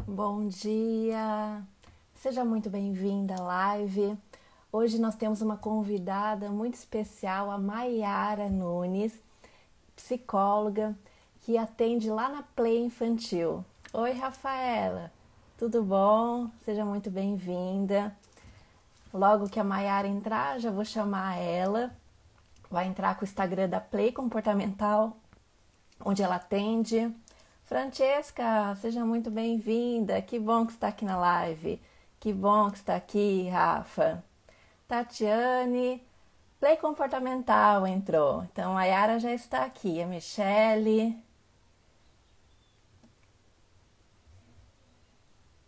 Bom dia, seja muito bem-vinda à live. Hoje nós temos uma convidada muito especial, a Maiara Nunes, psicóloga, que atende lá na Play Infantil. Oi, Rafaela, tudo bom? Seja muito bem-vinda. Logo que a Maiara entrar, já vou chamar ela. Vai entrar com o Instagram da Play Comportamental, onde ela atende. Francesca, seja muito bem-vinda. Que bom que está aqui na live. Que bom que está aqui, Rafa. Tatiane, Play Comportamental entrou. Então a Yara já está aqui. A Michele,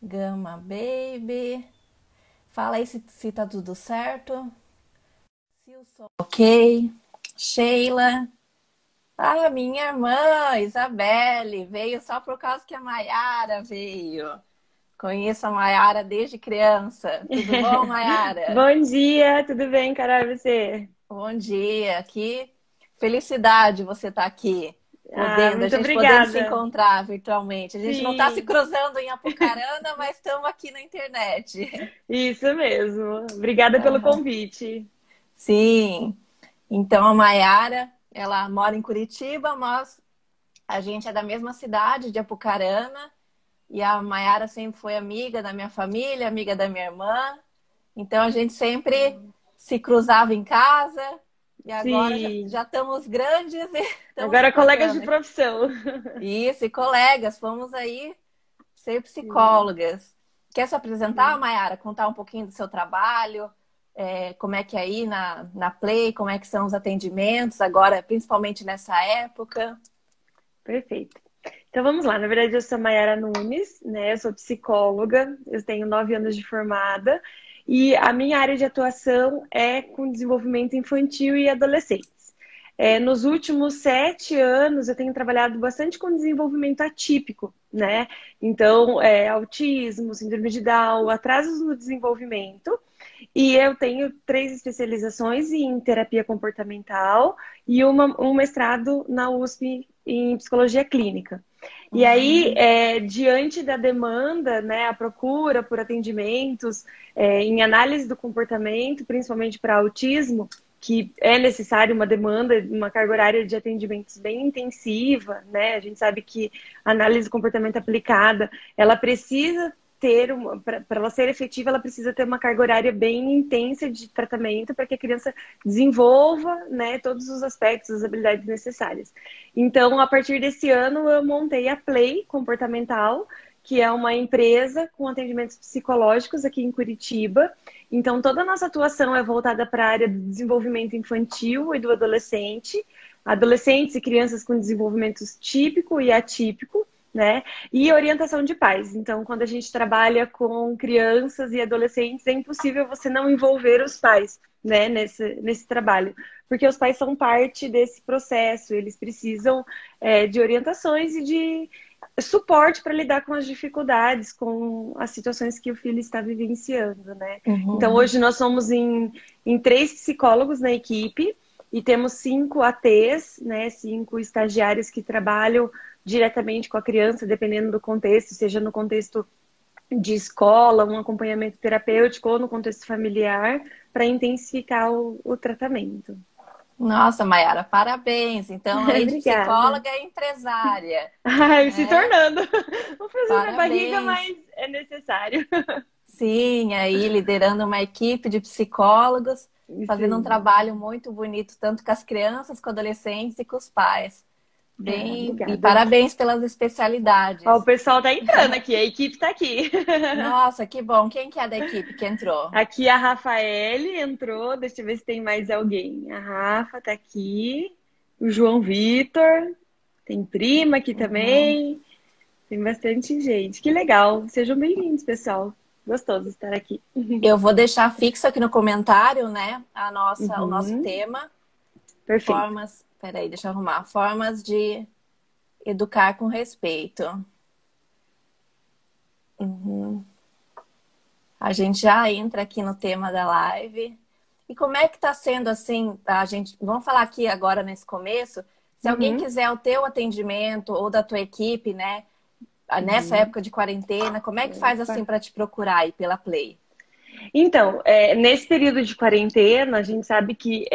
Gama Baby. Fala aí se tá tudo certo. Se o som ok. Sheila. Ah, minha irmã, Isabelle, veio só por causa que a Maiara veio. Conheço a Maiara desde criança. Tudo bom, Maiara? Bom dia, tudo bem, Carol? E você? Bom dia. Que felicidade você estar aqui, a Muito gente podendo se obrigada. encontrar virtualmente. A gente não está se Sim, cruzando em Apucarana, mas estamos aqui na internet. isso mesmo. Obrigada pelo Aham. convite. Sim. Então a Maiara, ela mora em Curitiba, mas a gente é da mesma cidade, de Apucarana. E a Maiara sempre foi amiga da minha família, amiga da minha irmã. Então a gente sempre se cruzava em casa. E agora já Sim, estamos grandes e estamos se agora colegas de encontrando aqui. profissão. Isso, e colegas, fomos aí ser Sim, psicólogas. Quer se apresentar, sim. Maiara? Contar um pouquinho do seu trabalho? Como é que é aí na Play? Como é que são os atendimentos agora, principalmente nessa época? Perfeito. Então vamos lá. Na verdade, eu sou Maiara Nunes, né? Eu sou psicóloga, eu tenho 9 anos de formada e a minha área de atuação é com desenvolvimento infantil e adolescente. Nos últimos 7 anos, eu tenho trabalhado bastante com desenvolvimento atípico, né? Então, autismo, síndrome de Down, atrasos no desenvolvimento. E eu tenho 3 especializações em terapia comportamental e um mestrado na USP em psicologia clínica. E aí, Uhum. diante da demanda, né, a procura por atendimentos em análise do comportamento, principalmente para autismo, que é necessário uma demanda, uma carga horária de atendimentos bem intensiva, né? A gente sabe que a análise do comportamento aplicada, ela precisa ter para ela ser efetiva, ela precisa ter uma carga horária bem intensa de tratamento para que a criança desenvolva, né, todos os aspectos, as habilidades necessárias. Então, a partir desse ano, eu montei a Play Comportamental, que é uma empresa com atendimentos psicológicos aqui em Curitiba. Então, toda a nossa atuação é voltada para a área do desenvolvimento infantil e do adolescente, adolescentes e crianças com desenvolvimentos típico e atípico, né? E orientação de pais. Então, quando a gente trabalha com crianças e adolescentes, é impossível você não envolver os pais, né, nesse trabalho, porque os pais são parte desse processo, eles precisam de orientações e de suporte para lidar com as dificuldades, com as situações que o filho está vivenciando, né? Então, Uhum. hoje nós somos em 3 psicólogos na equipe e temos 5 ATs, né? 5 estagiários que trabalham diretamente com a criança, dependendo do contexto, seja no contexto de escola, um acompanhamento terapêutico ou no contexto familiar, para intensificar o tratamento. Nossa, Mayara, parabéns. Então, além de Obrigada. psicóloga, é empresária, Ai, se né? tornando. Um friozinho na barriga, Parabéns. mas é necessário. Sim, aí liderando uma equipe de psicólogos, fazendo um Sim. trabalho muito bonito, tanto com as crianças, com adolescentes e com os pais. Ah, Bem, e obrigada. parabéns pelas Ó, o especialidades. pessoal tá entrando aqui, a equipe tá aqui. Nossa, que bom. Quem que é da equipe que entrou? Aqui a Rafaele entrou, deixa eu ver se tem mais alguém. A Rafa tá aqui, o João Vitor, tem prima aqui Uhum. também, tem bastante gente. Que legal, sejam bem-vindos, pessoal. Gostoso estar aqui. Eu vou deixar fixo aqui no comentário, né, o nosso Uhum, tema, perfeito. formas, peraí, deixa eu arrumar, formas de educar com respeito. Uhum. A gente já entra aqui no tema da live. E como é que está sendo assim, a gente, vamos falar aqui agora nesse começo, se alguém Uhum, quiser o teu atendimento ou da tua equipe, né, nessa época de quarentena? Como é que faz assim para te procurar aí pela Play? Então, nesse período de quarentena, a gente sabe que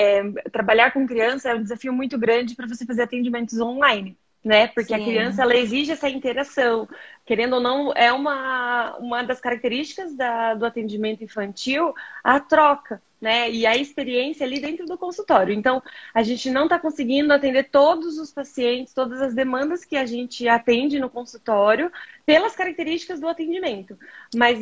trabalhar com criança é um desafio muito grande para você fazer atendimentos online, né? Porque a criança, Sim. ela exige essa interação. Querendo ou não, é uma das características do atendimento infantil, a troca, né? E a experiência ali dentro do consultório. Então, a gente não está conseguindo atender todos os pacientes, todas as demandas que a gente atende no consultório, pelas características do atendimento. Mas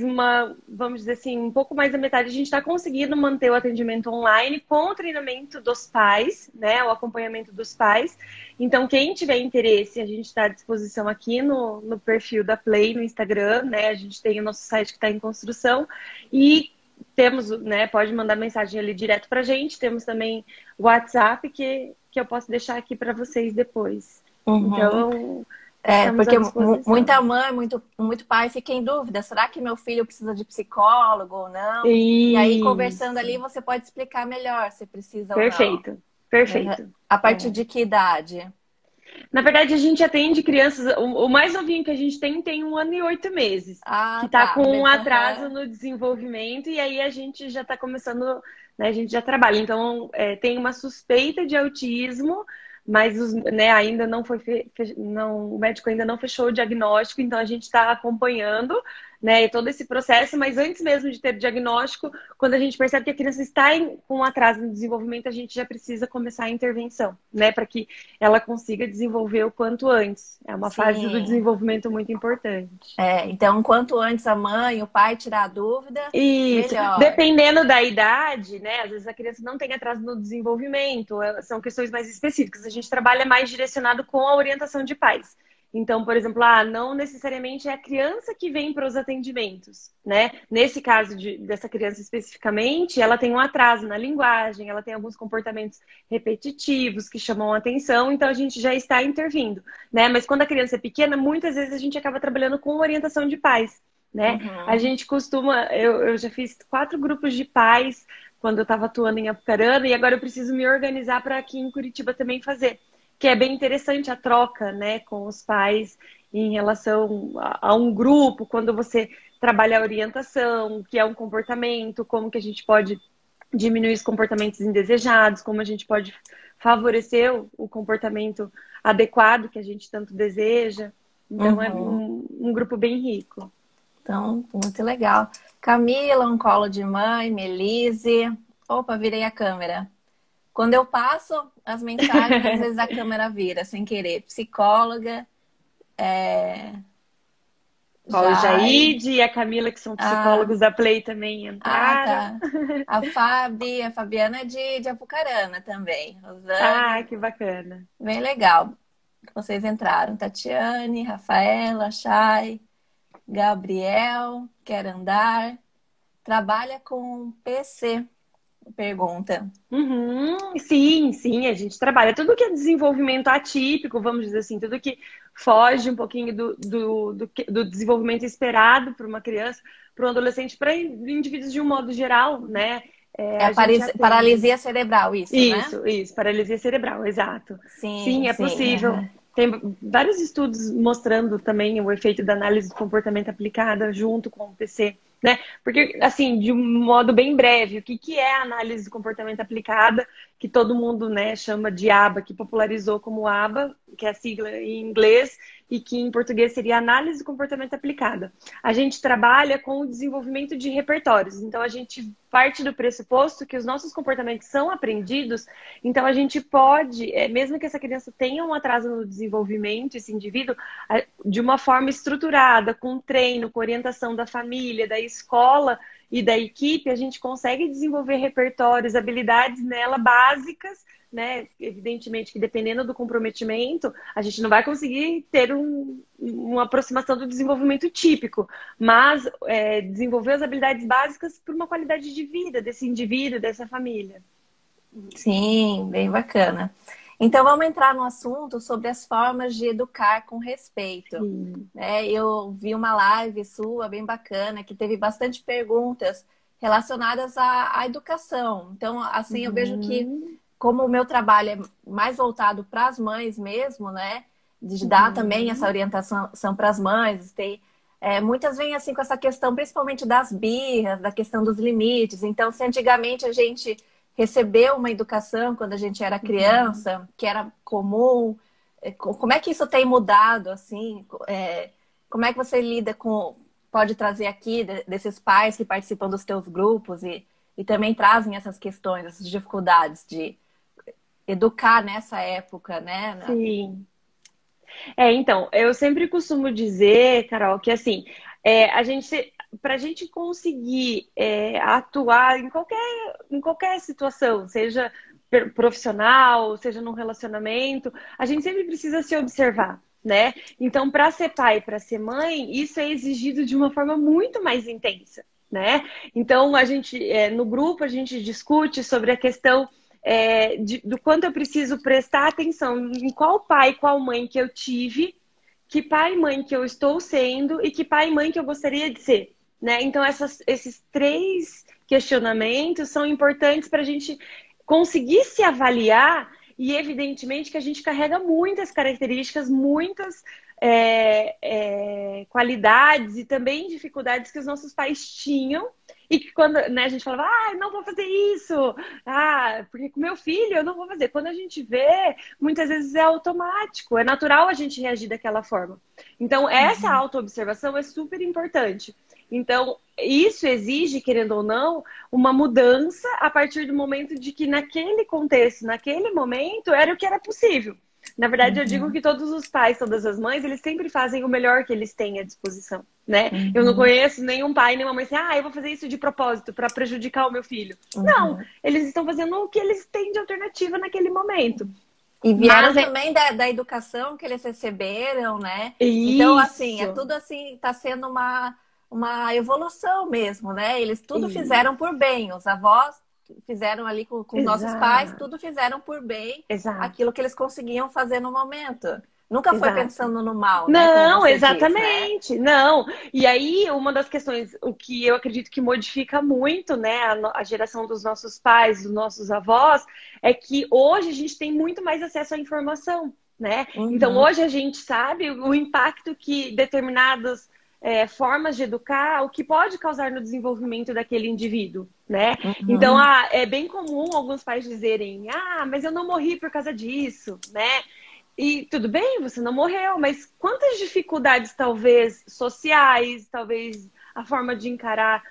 vamos dizer assim, um pouco mais da metade a gente está conseguindo manter o atendimento online com o treinamento dos pais, né? O acompanhamento dos pais. Então, quem tiver interesse, a gente está à disposição aqui no perfil da Play, no Instagram, né? A gente tem o nosso site que está em construção e temos, né? Pode mandar mensagem ali direto para a gente. Temos também o WhatsApp que eu posso deixar aqui para vocês depois. Uhum. Então, estamos à Porque disposição. muita mãe, muito pai fica em dúvida. Será que meu filho precisa de psicólogo ou não? E aí, conversando ali, Isso. você pode explicar melhor se precisa ou não. Perfeito. Uhum. Perfeito. A partir É. de que idade? Na verdade, a gente atende crianças. O mais novinho que a gente tem 1 ano e 8 meses, que Ah, está tá. com um atraso Aham. no desenvolvimento, e aí a gente já está começando, né, a gente já trabalha. Então, tem uma suspeita de autismo, mas né, ainda não foi não, o médico ainda não fechou o diagnóstico, então a gente está acompanhando, né, todo esse processo, mas antes mesmo de ter o diagnóstico, quando a gente percebe que a criança está com um atraso no desenvolvimento, a gente já precisa começar a intervenção, né, para que ela consiga desenvolver o quanto antes. É uma fase do Sim. desenvolvimento muito importante. Então, quanto antes a mãe e o pai tirar a dúvida, Isso. melhor. Dependendo da idade, né? Às vezes a criança não tem atraso no desenvolvimento, são questões mais específicas. A gente trabalha mais direcionado com a orientação de pais. Então, por exemplo, não necessariamente é a criança que vem para os atendimentos, né? Nesse caso dessa criança especificamente, ela tem um atraso na linguagem, ela tem alguns comportamentos repetitivos que chamam a atenção, então a gente já está intervindo, né? Mas quando a criança é pequena, muitas vezes a gente acaba trabalhando com orientação de pais, né? A Uhum. gente costuma, eu já fiz 4 grupos de pais quando eu estava atuando em Apucarana e agora eu preciso me organizar para aqui em Curitiba também fazer, que é bem interessante a troca, né, com os pais em relação a um grupo, quando você trabalha a orientação, o que é um comportamento, como que a gente pode diminuir os comportamentos indesejados, como a gente pode favorecer o comportamento adequado que a gente tanto deseja. Então é Uhum. um grupo bem rico. Então, muito legal. Camila, um colo de mãe, Melise. Opa, virei a câmera. Quando eu passo as mensagens, às vezes a câmera vira, sem querer. Psicóloga, é... Ó, o Jai. Jaide e a Camila, que são Ah, psicólogos da Play, também entraram. tá. A Fabiana é de Apucarana também. Ah, Rosane, que bacana. bem legal que vocês entraram. Tatiane, Rafaela, Chay, Gabriel, quer andar. Trabalha com PC? Pergunta. Uhum, sim, sim, a gente trabalha. Tudo que é desenvolvimento atípico, vamos dizer assim, tudo que foge um pouquinho do desenvolvimento esperado para uma criança, para um adolescente, para indivíduos de um modo geral, né? É a A gente atende. paralisia cerebral, isso, né? Isso, paralisia cerebral, exato. Sim, Sim, é sim. possível. Aham. Tem vários estudos mostrando também o efeito da análise do comportamento aplicada junto com o PC, né? Porque, assim, de um modo bem breve, o que é a análise do comportamento aplicada, que todo mundo, né, chama de ABA, que popularizou como ABA, que é a sigla em inglês, e que em português seria análise do comportamento aplicada. A gente trabalha com o desenvolvimento de repertórios, então a gente parte do pressuposto que os nossos comportamentos são aprendidos, então a gente pode, mesmo que essa criança tenha um atraso no desenvolvimento, esse indivíduo, de uma forma estruturada, com treino, com orientação da família, da escola e da equipe, a gente consegue desenvolver repertórios, habilidades nela básicas, né? Evidentemente que dependendo do comprometimento, a gente não vai conseguir ter uma aproximação do desenvolvimento típico, mas desenvolver as habilidades básicas por uma qualidade de vida desse indivíduo, dessa família. Sim, bem bacana. Então vamos entrar no assunto sobre as formas de educar com respeito. Sim. Eu vi uma live sua bem bacana que teve bastante perguntas relacionadas à educação. Então, assim, eu vejo que Uhum. como o meu trabalho é mais voltado para as mães mesmo, né? de dar também essa Uhum. orientação para as mães. Muitas vêm assim com essa questão, principalmente das birras, da questão dos limites. Então, se antigamente a gente recebeu uma educação quando a gente era Uhum. criança, que era comum, como é que isso tem mudado, assim? Como é que você lida com, pode trazer aqui desses pais que participam dos teus grupos e também trazem essas questões, essas dificuldades de educar nessa época, né? Sim. Então, eu sempre costumo dizer, Carol, que assim, a gente, para a gente conseguir atuar em qualquer situação, seja profissional, seja num relacionamento, a gente sempre precisa se observar, né? Então, para ser pai, para ser mãe, isso é exigido de uma forma muito mais intensa, né? Então, no grupo, a gente discute sobre a questão do quanto eu preciso prestar atenção em qual pai, qual mãe que eu tive, que pai e mãe que eu estou sendo e que pai e mãe que eu gostaria de ser, né? Então, esses três questionamentos são importantes para a gente conseguir se avaliar e, evidentemente, que a gente carrega muitas características, muitas qualidades e também dificuldades que os nossos pais tinham e que quando, né, a gente falava, não vou fazer isso, porque com meu filho eu não vou fazer. Quando a gente vê, muitas vezes é automático, é natural a gente reagir daquela forma. Então, essa Uhum. autoobservação é super importante. Então, isso exige, querendo ou não, uma mudança a partir do momento de que naquele contexto, naquele momento, era o que era possível. Na verdade, eu digo Uhum. que todos os pais, todas as mães, eles sempre fazem o melhor que eles têm à disposição, né? Eu não Uhum. conheço nenhum pai, nenhuma mãe assim, eu vou fazer isso de propósito para prejudicar o meu filho. Não, Uhum. eles estão fazendo o que eles têm de alternativa naquele momento. E Mas vieram é também da educação que eles receberam, né? Então, assim, isso, tudo assim, está sendo uma evolução mesmo, né? Eles tudo fizeram isso, por bem. Os avós fizeram ali com os nossos pais, exato, tudo fizeram por bem exato, aquilo que eles conseguiam fazer no momento. Nunca foi exato. pensando no mal, né? Como Não, você diz, né? exatamente, não. E aí, uma das questões, o que eu acredito que modifica muito, né, a geração dos nossos pais, dos nossos avós, é que hoje a gente tem muito mais acesso à informação, né? Então, Uhum. hoje a gente sabe o impacto que determinadas formas de educar, o que pode causar no desenvolvimento daquele indivíduo, né? Então, Uhum. é bem comum alguns pais dizerem, mas eu não morri por causa disso, né? E tudo bem, você não morreu, mas quantas dificuldades, talvez sociais, talvez a forma de encarar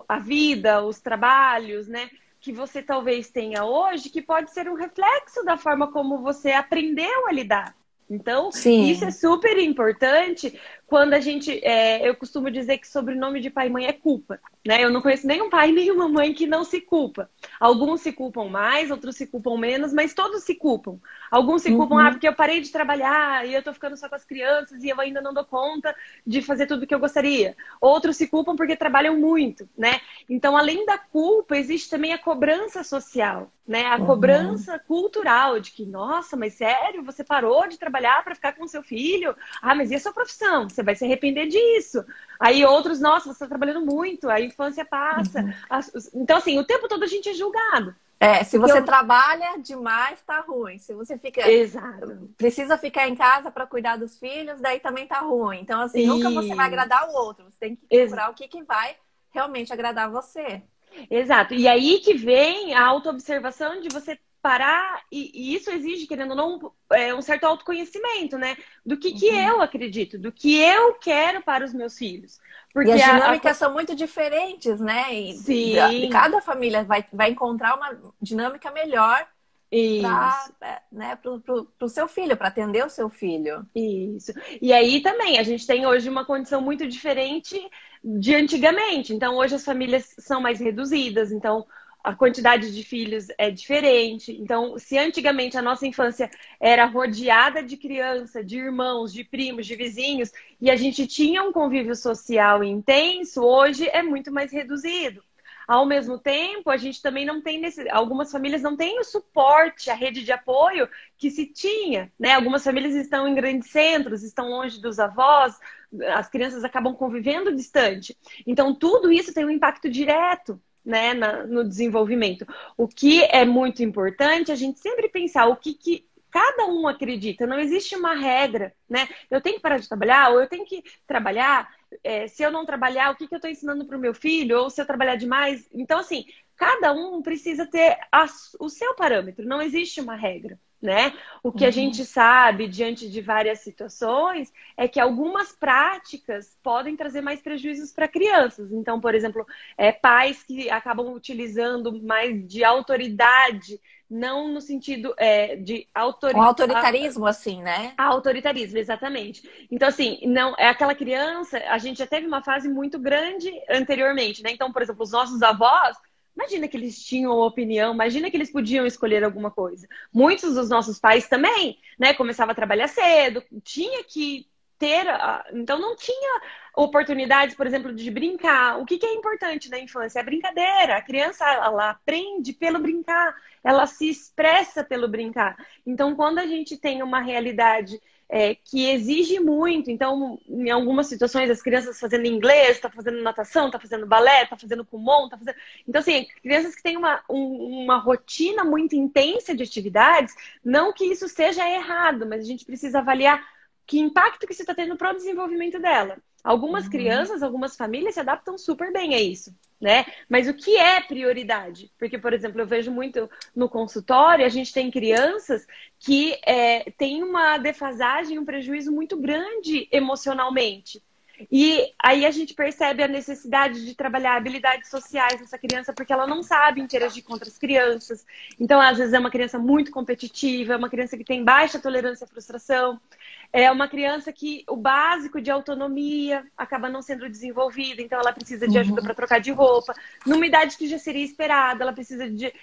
a vida, os trabalhos, né? Que você talvez tenha hoje, que pode ser um reflexo da forma como você aprendeu a lidar. Então, isso é Sim. super importante quando a gente. Eu costumo dizer que sobrenome de pai e mãe é culpa. Né? Eu não conheço nenhum pai e nenhuma mãe que não se culpa. Alguns se culpam mais, outros se culpam menos, mas todos se culpam. Alguns se culpam, Uhum. porque eu parei de trabalhar e eu tô ficando só com as crianças e eu ainda não dou conta de fazer tudo o que eu gostaria. Outros se culpam porque trabalham muito, né? Então, além da culpa, existe também a cobrança social, né? A Uhum. cobrança cultural de que, nossa, mas sério, você parou de trabalhar para ficar com seu filho? Mas e a sua profissão? Você vai se arrepender disso. Aí outros, nossa, você está trabalhando muito, a infância passa. Uhum. Então, assim, o tempo todo a gente é julgado. Se Porque você eu... trabalha demais, tá ruim. Se você Exato. precisa ficar em casa para cuidar dos filhos, daí também tá ruim. Então, assim, nunca você vai E... agradar o outro. Você tem que ex- procurar o que vai realmente agradar você. Exato. E aí que vem a autoobservação de você parar, e isso exige, querendo ou não, um certo autoconhecimento, né? Do que Uhum. eu acredito, do que eu quero para os meus filhos. E Porque as dinâmicas são muito diferentes, né? E sim, cada família vai encontrar uma dinâmica melhor para, isso. né, pro seu filho, para atender o seu filho. Isso. E aí também, a gente tem hoje uma condição muito diferente de antigamente. Então, hoje as famílias são mais reduzidas, então a quantidade de filhos é diferente. Então, se antigamente a nossa infância era rodeada de criança, de irmãos, de primos, de vizinhos, e a gente tinha um convívio social intenso, hoje é muito mais reduzido. Ao mesmo tempo, a gente também não tem algumas famílias não têm o suporte, a rede de apoio que se tinha, né? Algumas famílias estão em grandes centros, estão longe dos avós, as crianças acabam convivendo distante. Então, tudo isso tem um impacto direto, né, no desenvolvimento. O que é muito importante, a gente sempre pensar o que cada um acredita, não existe uma regra, né? Eu tenho que parar de trabalhar, ou eu tenho que trabalhar, se eu não trabalhar, o que eu estou ensinando para o meu filho, ou se eu trabalhar demais. Então, assim, cada um precisa ter o seu parâmetro, não existe uma regra, né? O que a gente sabe diante de várias situações é que algumas práticas podem trazer mais prejuízos para crianças. Então, por exemplo, pais que acabam utilizando mais de autoridade, não no sentido de Um autoritarismo, assim, né? autoritarismo, exatamente. Então, assim, não é aquela criança, a gente já teve uma fase muito grande anteriormente, né? Então, por exemplo, os nossos avós, imagina que eles tinham opinião, imagina que eles podiam escolher alguma coisa. Muitos dos nossos pais também, né? Começava a trabalhar cedo, tinha que ter, então não tinha oportunidades, por exemplo, de brincar. O que é importante na infância? É a brincadeira. A criança, ela aprende pelo brincar, ela se expressa pelo brincar. Então, quando a gente tem uma realidade que exige muito, então, em algumas situações, as crianças fazendo inglês, tá fazendo natação, tá fazendo balé, tá fazendo kumon, tá fazendo... Então, assim, crianças que têm uma rotina muito intensa de atividades, não que isso seja errado, mas a gente precisa avaliar que impacto que isso está tendo para o desenvolvimento dela. Algumas crianças, algumas famílias se adaptam super bem a isso, né? Mas o que é prioridade? Porque, por exemplo, eu vejo muito no consultório, a gente tem crianças que têm uma defasagem, um prejuízo muito grande emocionalmente. E aí a gente percebe a necessidade de trabalhar habilidades sociais nessa criança, porque ela não sabe interagir com outras crianças. Então, às vezes, é uma criança muito competitiva, é uma criança que tem baixa tolerância à frustração. É uma criança que o básico de autonomia acaba não sendo desenvolvido, então ela precisa de ajuda para trocar de roupa. Numa idade que já seria esperada, ela precisa de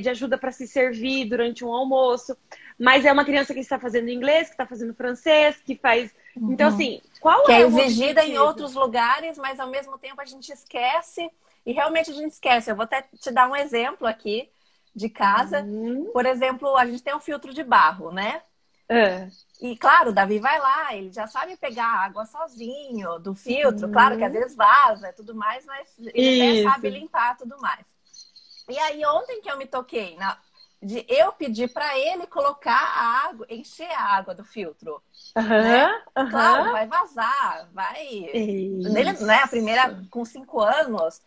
ajuda para se servir durante um almoço. Mas é uma criança que está fazendo inglês, que está fazendo francês, que faz... Então, assim, qual que é é o exigida em objetivo? outros lugares, mas ao mesmo tempo a gente esquece, e realmente a gente esquece. Eu vou até te dar um exemplo aqui de casa. Por exemplo, a gente tem um filtro de barro, né? E claro, o Davi vai lá, ele já sabe pegar água sozinho do filtro. Claro que às vezes vaza e tudo mais, mas ele até sabe limpar tudo mais. E aí ontem que eu me toquei de eu pedir para ele colocar a água, encher a água do filtro. Né? Claro, vai vazar, vai. Nele, né, a primeira com 5 anos,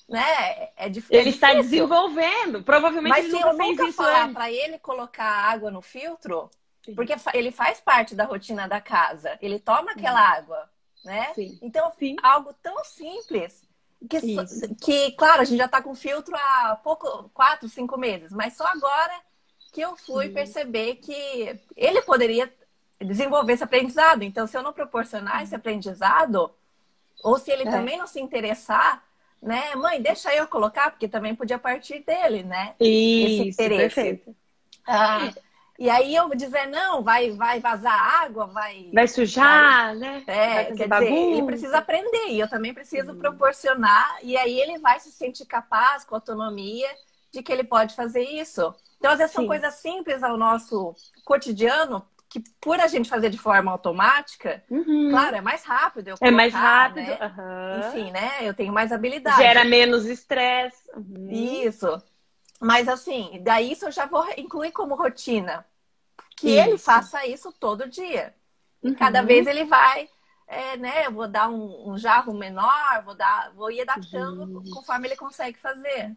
né? É difícil. Ele está desenvolvendo. Provavelmente mas ele se nunca eu fez nunca isso falar antes. para ele colocar água no filtro, porque ele faz parte da rotina da casa, ele toma aquela água, né? Sim. Então, Sim. algo tão simples que, claro, a gente já está com filtro há 4, 5 meses, mas só agora que eu fui perceber que ele poderia desenvolver esse aprendizado. Então, se eu não proporcionar esse aprendizado, ou se ele também não se interessar, né? Mãe, deixa eu colocar, porque também podia partir dele, né? Esse interesse. Perfeito. E aí eu vou dizer, não, vai vazar água, vai sujar, né? Vai quer dizer, ele precisa aprender e eu também preciso proporcionar, e aí ele vai se sentir capaz, com autonomia, de que ele pode fazer isso. Então, às vezes, são coisas simples ao nosso cotidiano, que por a gente fazer de forma automática, claro, é mais rápido. Eu colocar, mais rápido. Né? Enfim, né? Eu tenho mais habilidade. Gera menos estresse. Isso. Mas assim, daí isso eu já vou incluir como rotina. Que ele faça isso todo dia. E cada vez ele vai, né? Eu vou dar um jarro menor, vou ir adaptando conforme ele consegue fazer.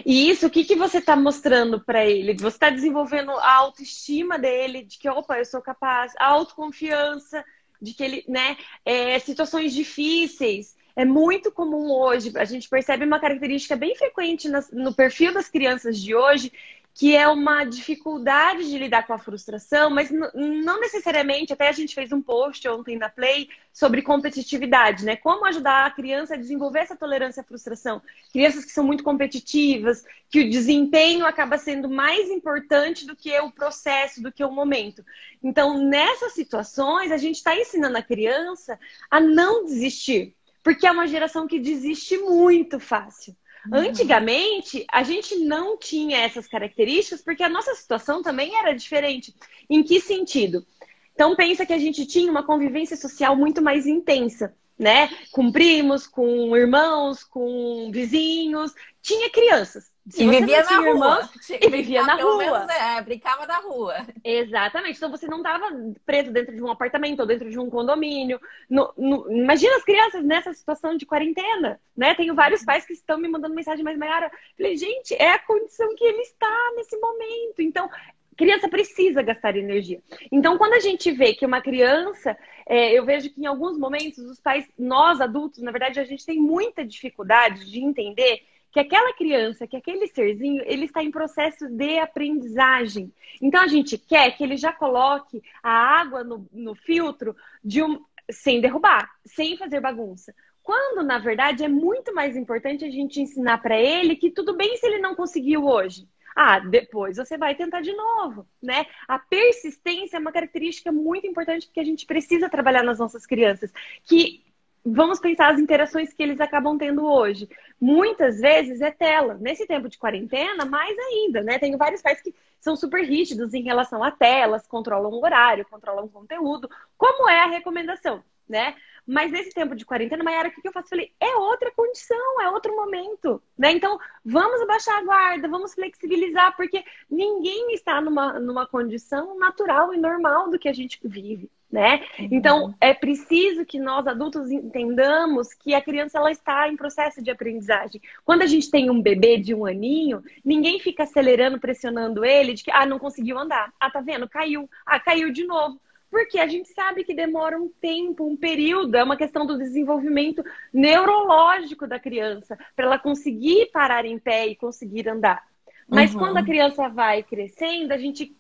E isso, o que você está mostrando para ele? Você está desenvolvendo a autoestima dele, de que, opa, eu sou capaz, a autoconfiança, de que ele, né, situações difíceis. É muito comum hoje, a gente percebe uma característica bem frequente no perfil das crianças de hoje, que é uma dificuldade de lidar com a frustração, mas não necessariamente, até a gente fez um post ontem na Play sobre competitividade, né? Como ajudar a criança a desenvolver essa tolerância à frustração. Crianças que são muito competitivas, que o desempenho acaba sendo mais importante do que o processo, do que o momento. Então, nessas situações, a gente está ensinando a criança a não desistir, porque é uma geração que desiste muito fácil. Antigamente, a gente não tinha essas características porque a nossa situação também era diferente. Em que sentido? Então, pensa que a gente tinha uma convivência social muito mais intensa, né? Com primos, com irmãos, com vizinhos. Tinha crianças. Se E você vivia não na tinha rua. irmãos, e vivia na Pelo menos rua. brincava na rua. Exatamente. Então você não estava preso dentro de um apartamento ou dentro de um condomínio. Imagina as crianças nessa situação de quarentena, né? Tenho vários pais que estão me mandando mensagem, mas Mayara, falei, gente, é a condição que ele está nesse momento. Então, criança precisa gastar energia. Então, quando a gente vê que uma criança, eu vejo que em alguns momentos os pais, nós adultos, na verdade, a gente tem muita dificuldade de entender que aquela criança, que aquele serzinho, ele está em processo de aprendizagem. Então a gente quer que ele já coloque a água no filtro sem derrubar, sem fazer bagunça. Quando, na verdade, é muito mais importante a gente ensinar para ele que tudo bem se ele não conseguiu hoje. Ah, depois você vai tentar de novo, né? A persistência é uma característica muito importante que a gente precisa trabalhar nas nossas crianças. Que vamos pensar as interações que eles acabam tendo hoje. Muitas vezes é tela. Nesse tempo de quarentena, mais ainda, né? Tenho vários pais que são super rígidos em relação a telas, controlam o horário, controlam o conteúdo, como é a recomendação, né? Mas nesse tempo de quarentena, Mayara, o que eu faço? Falei, é outra condição, é outro momento, né? Então, vamos abaixar a guarda, vamos flexibilizar, porque ninguém está numa condição natural e normal do que a gente vive, né? Então, é preciso que nós adultos entendamos que a criança ela está em processo de aprendizagem. Quando a gente tem um bebê de 1 aninho, ninguém fica acelerando, pressionando ele de que, não conseguiu andar. Ah, tá vendo? Caiu. Ah, caiu de novo. Porque a gente sabe que demora um tempo, um período, é uma questão do desenvolvimento neurológico da criança, para ela conseguir parar em pé e conseguir andar. Mas quando a criança vai crescendo,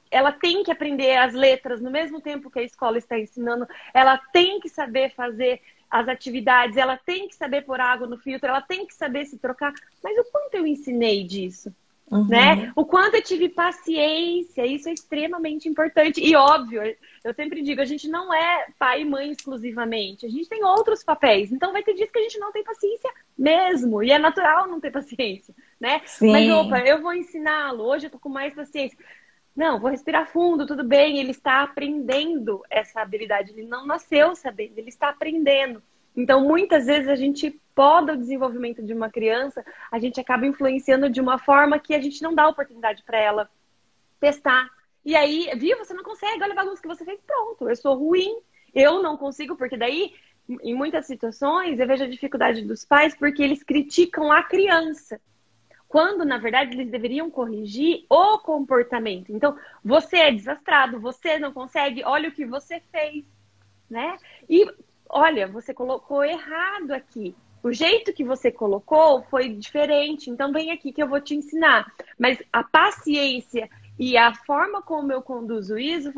ela tem que aprender as letras no mesmo tempo que a escola está ensinando, ela tem que saber fazer as atividades, ela tem que saber pôr água no filtro, ela tem que saber se trocar. Mas o quanto eu ensinei disso? Né? O quanto eu tive paciência, isso é extremamente importante. E óbvio, eu sempre digo, a gente não é pai e mãe exclusivamente, a gente tem outros papéis. Então vai ter dias que a gente não tem paciência mesmo, e é natural não ter paciência, né? Sim. Mas opa, eu vou ensiná-lo, hoje eu tô com mais paciência. Não, vou respirar fundo, tudo bem, ele está aprendendo essa habilidade, ele não nasceu sabendo, ele está aprendendo. Então, muitas vezes a gente poda o desenvolvimento de uma criança, a gente acaba influenciando de uma forma que a gente não dá oportunidade para ela testar. E aí, viu, você não consegue, olha a bagunça que você fez, pronto, eu sou ruim, eu não consigo, porque daí, em muitas situações, eu vejo a dificuldade dos pais porque eles criticam a criança. Quando, na verdade, eles deveriam corrigir o comportamento. Então, você é desastrado, você não consegue, olha o que você fez, né? E olha, você colocou errado aqui. O jeito que você colocou foi diferente. Então, vem aqui que eu vou te ensinar. Mas a paciência e a forma como eu conduzo isso,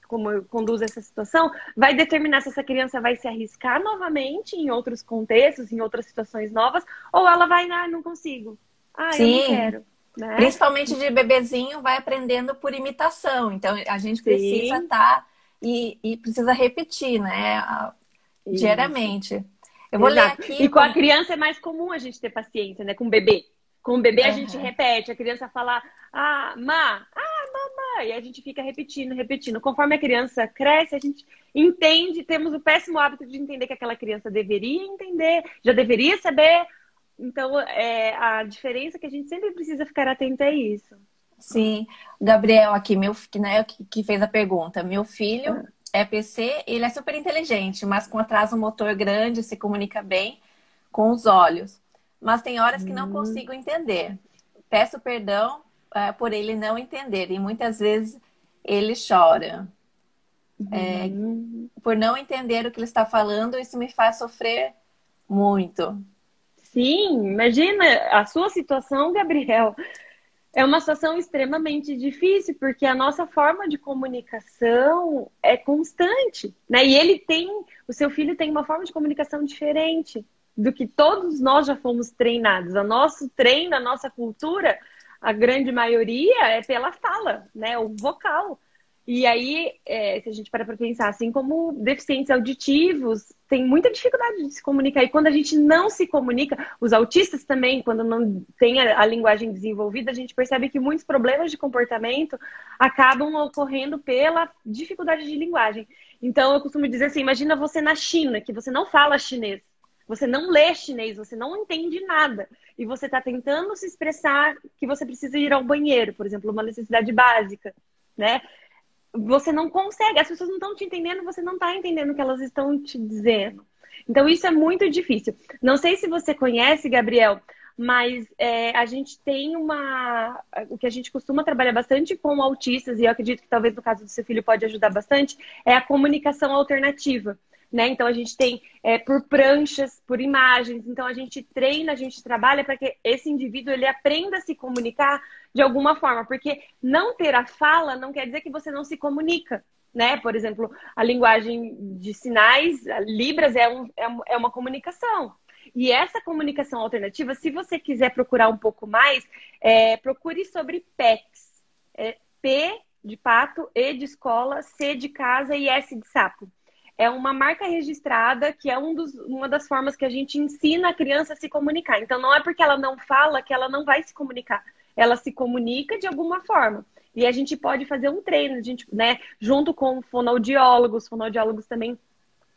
como eu conduzo essa situação, vai determinar se essa criança vai se arriscar novamente em outros contextos, em outras situações novas, ou ela vai, não consigo. Eu não quero. Né? Principalmente de bebezinho, vai aprendendo por imitação. Então, a gente precisa estar e precisa repetir, né? Diariamente. Eu vou ler aqui. E com a criança é mais comum a gente ter paciência, né? Com o bebê. Com o bebê a gente repete, a criança fala, mamãe, e a gente fica repetindo. Conforme a criança cresce, a gente entende, temos o péssimo hábito de entender que aquela criança deveria entender, já deveria saber. Então, a diferença que a gente sempre precisa ficar atento é isso. Sim. Gabriel aqui, que fez a pergunta. Meu filho é PC, ele é super inteligente, mas com atraso motor grande, se comunica bem com os olhos. Mas tem horas que não consigo entender. Peço perdão por ele não entender. E muitas vezes ele chora. Por não entender o que ele está falando, isso me faz sofrer muito. Sim, imagina a sua situação, Gabriel. É uma situação extremamente difícil, porque a nossa forma de comunicação é constante, né? E o seu filho tem uma forma de comunicação diferente do que todos nós já fomos treinados. O nosso treino, a nossa cultura, a grande maioria é pela fala, né? O vocal. E aí, se a gente para pensar, assim como deficientes auditivos, tem muita dificuldade de se comunicar. E quando a gente não se comunica, os autistas também, quando não tem a linguagem desenvolvida, a gente percebe que muitos problemas de comportamento acabam ocorrendo pela dificuldade de linguagem. Então, eu costumo dizer assim, imagina você na China, que você não fala chinês. Você não lê chinês, você não entende nada. E você está tentando se expressar que você precisa ir ao banheiro, por exemplo, uma necessidade básica, né? Você não consegue, as pessoas não estão te entendendo, você não está entendendo o que elas estão te dizendo. Então, isso é muito difícil. Não sei se você conhece, Gabriel, mas a gente tem o que a gente costuma trabalhar bastante com autistas, e eu acredito que talvez no caso do seu filho pode ajudar bastante, é a comunicação alternativa. Né? Então, a gente tem por pranchas, por imagens. Então, a gente treina, a gente trabalha para que esse indivíduo ele aprenda a se comunicar de alguma forma. Porque não ter a fala não quer dizer que você não se comunica. Né? Por exemplo, a linguagem de sinais, a Libras, é uma comunicação. E essa comunicação alternativa, se você quiser procurar um pouco mais, procure sobre PECs. P de pato, E de escola, C de casa e S de sapo. É uma marca registrada que é uma das formas que a gente ensina a criança a se comunicar. Então, não é porque ela não fala que ela não vai se comunicar. Ela se comunica de alguma forma. E a gente pode fazer um treino, né, junto com fonoaudiólogos. Fonoaudiólogos também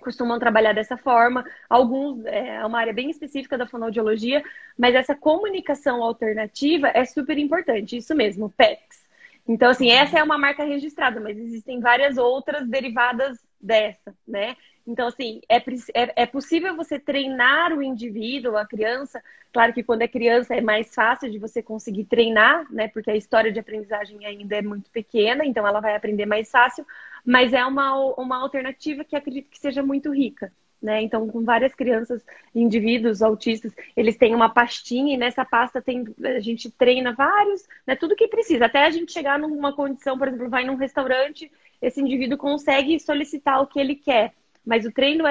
costumam trabalhar dessa forma. Alguns, é uma área bem específica da fonoaudiologia, mas essa comunicação alternativa é super importante. Isso mesmo, PECs. Então, assim, essa é uma marca registrada, mas existem várias outras derivadas dessa, né? Então, assim, é possível você treinar o indivíduo, a criança. Claro que quando é criança é mais fácil de você conseguir treinar, né? Porque a história de aprendizagem ainda é muito pequena, então ela vai aprender mais fácil. Mas é uma alternativa que acredito que seja muito rica. Né? Então, com várias crianças, indivíduos autistas, eles têm uma pastinha e nessa pasta a gente treina vários, né? Tudo que precisa. Até a gente chegar numa condição, por exemplo, vai num restaurante, esse indivíduo consegue solicitar o que ele quer. Mas o treino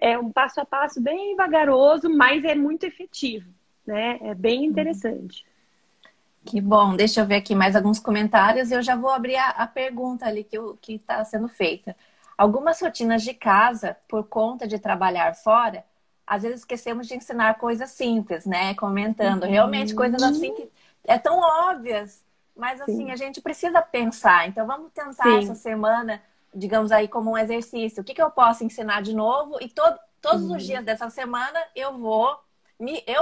é um passo a passo bem vagaroso, mas é muito efetivo, né? É bem interessante. Que bom, deixa eu ver aqui mais alguns comentários e eu já vou abrir a pergunta ali que está sendo feita. Algumas rotinas de casa, por conta de trabalhar fora, às vezes esquecemos de ensinar coisas simples, né? Comentando. Realmente, coisas assim que é tão óbvias, mas assim, a gente precisa pensar. Então, vamos tentar essa semana, digamos aí, como um exercício. O que eu posso ensinar de novo? E todos os dias dessa semana eu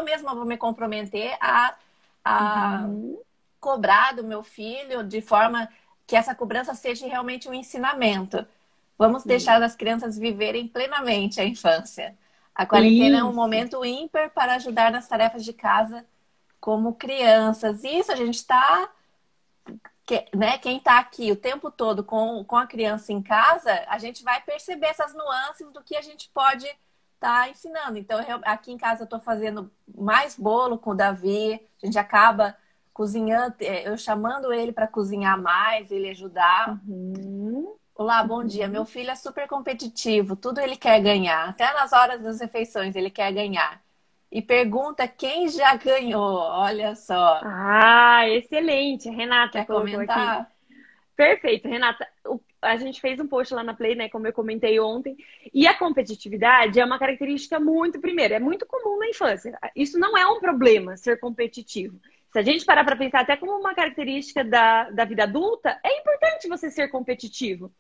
mesma vou me comprometer a cobrar do meu filho de forma que essa cobrança seja realmente um ensinamento. Vamos deixar as crianças viverem plenamente a infância. A quarentena é um momento ímpar para ajudar nas tarefas de casa como crianças. Isso a gente está, né? Quem está aqui o tempo todo com a criança em casa, a gente vai perceber essas nuances do que a gente pode estar ensinando. Então, aqui em casa eu estou fazendo mais bolo com o Davi. A gente acaba cozinhando, eu chamando ele para cozinhar mais, ele ajudar. Olá, bom dia. Meu filho é super competitivo, tudo ele quer ganhar. Até nas horas das refeições ele quer ganhar. E pergunta quem já ganhou. Olha só. Ah, excelente. A Renata quer colocou comentar? Aqui. Perfeito, Renata. A gente fez um post lá na Play, né? Como eu comentei ontem. E a competitividade é uma característica primeiro, é muito comum na infância. Isso não é um problema, ser competitivo. Se a gente parar para pensar até como uma característica da vida adulta, é importante você ser competitivo.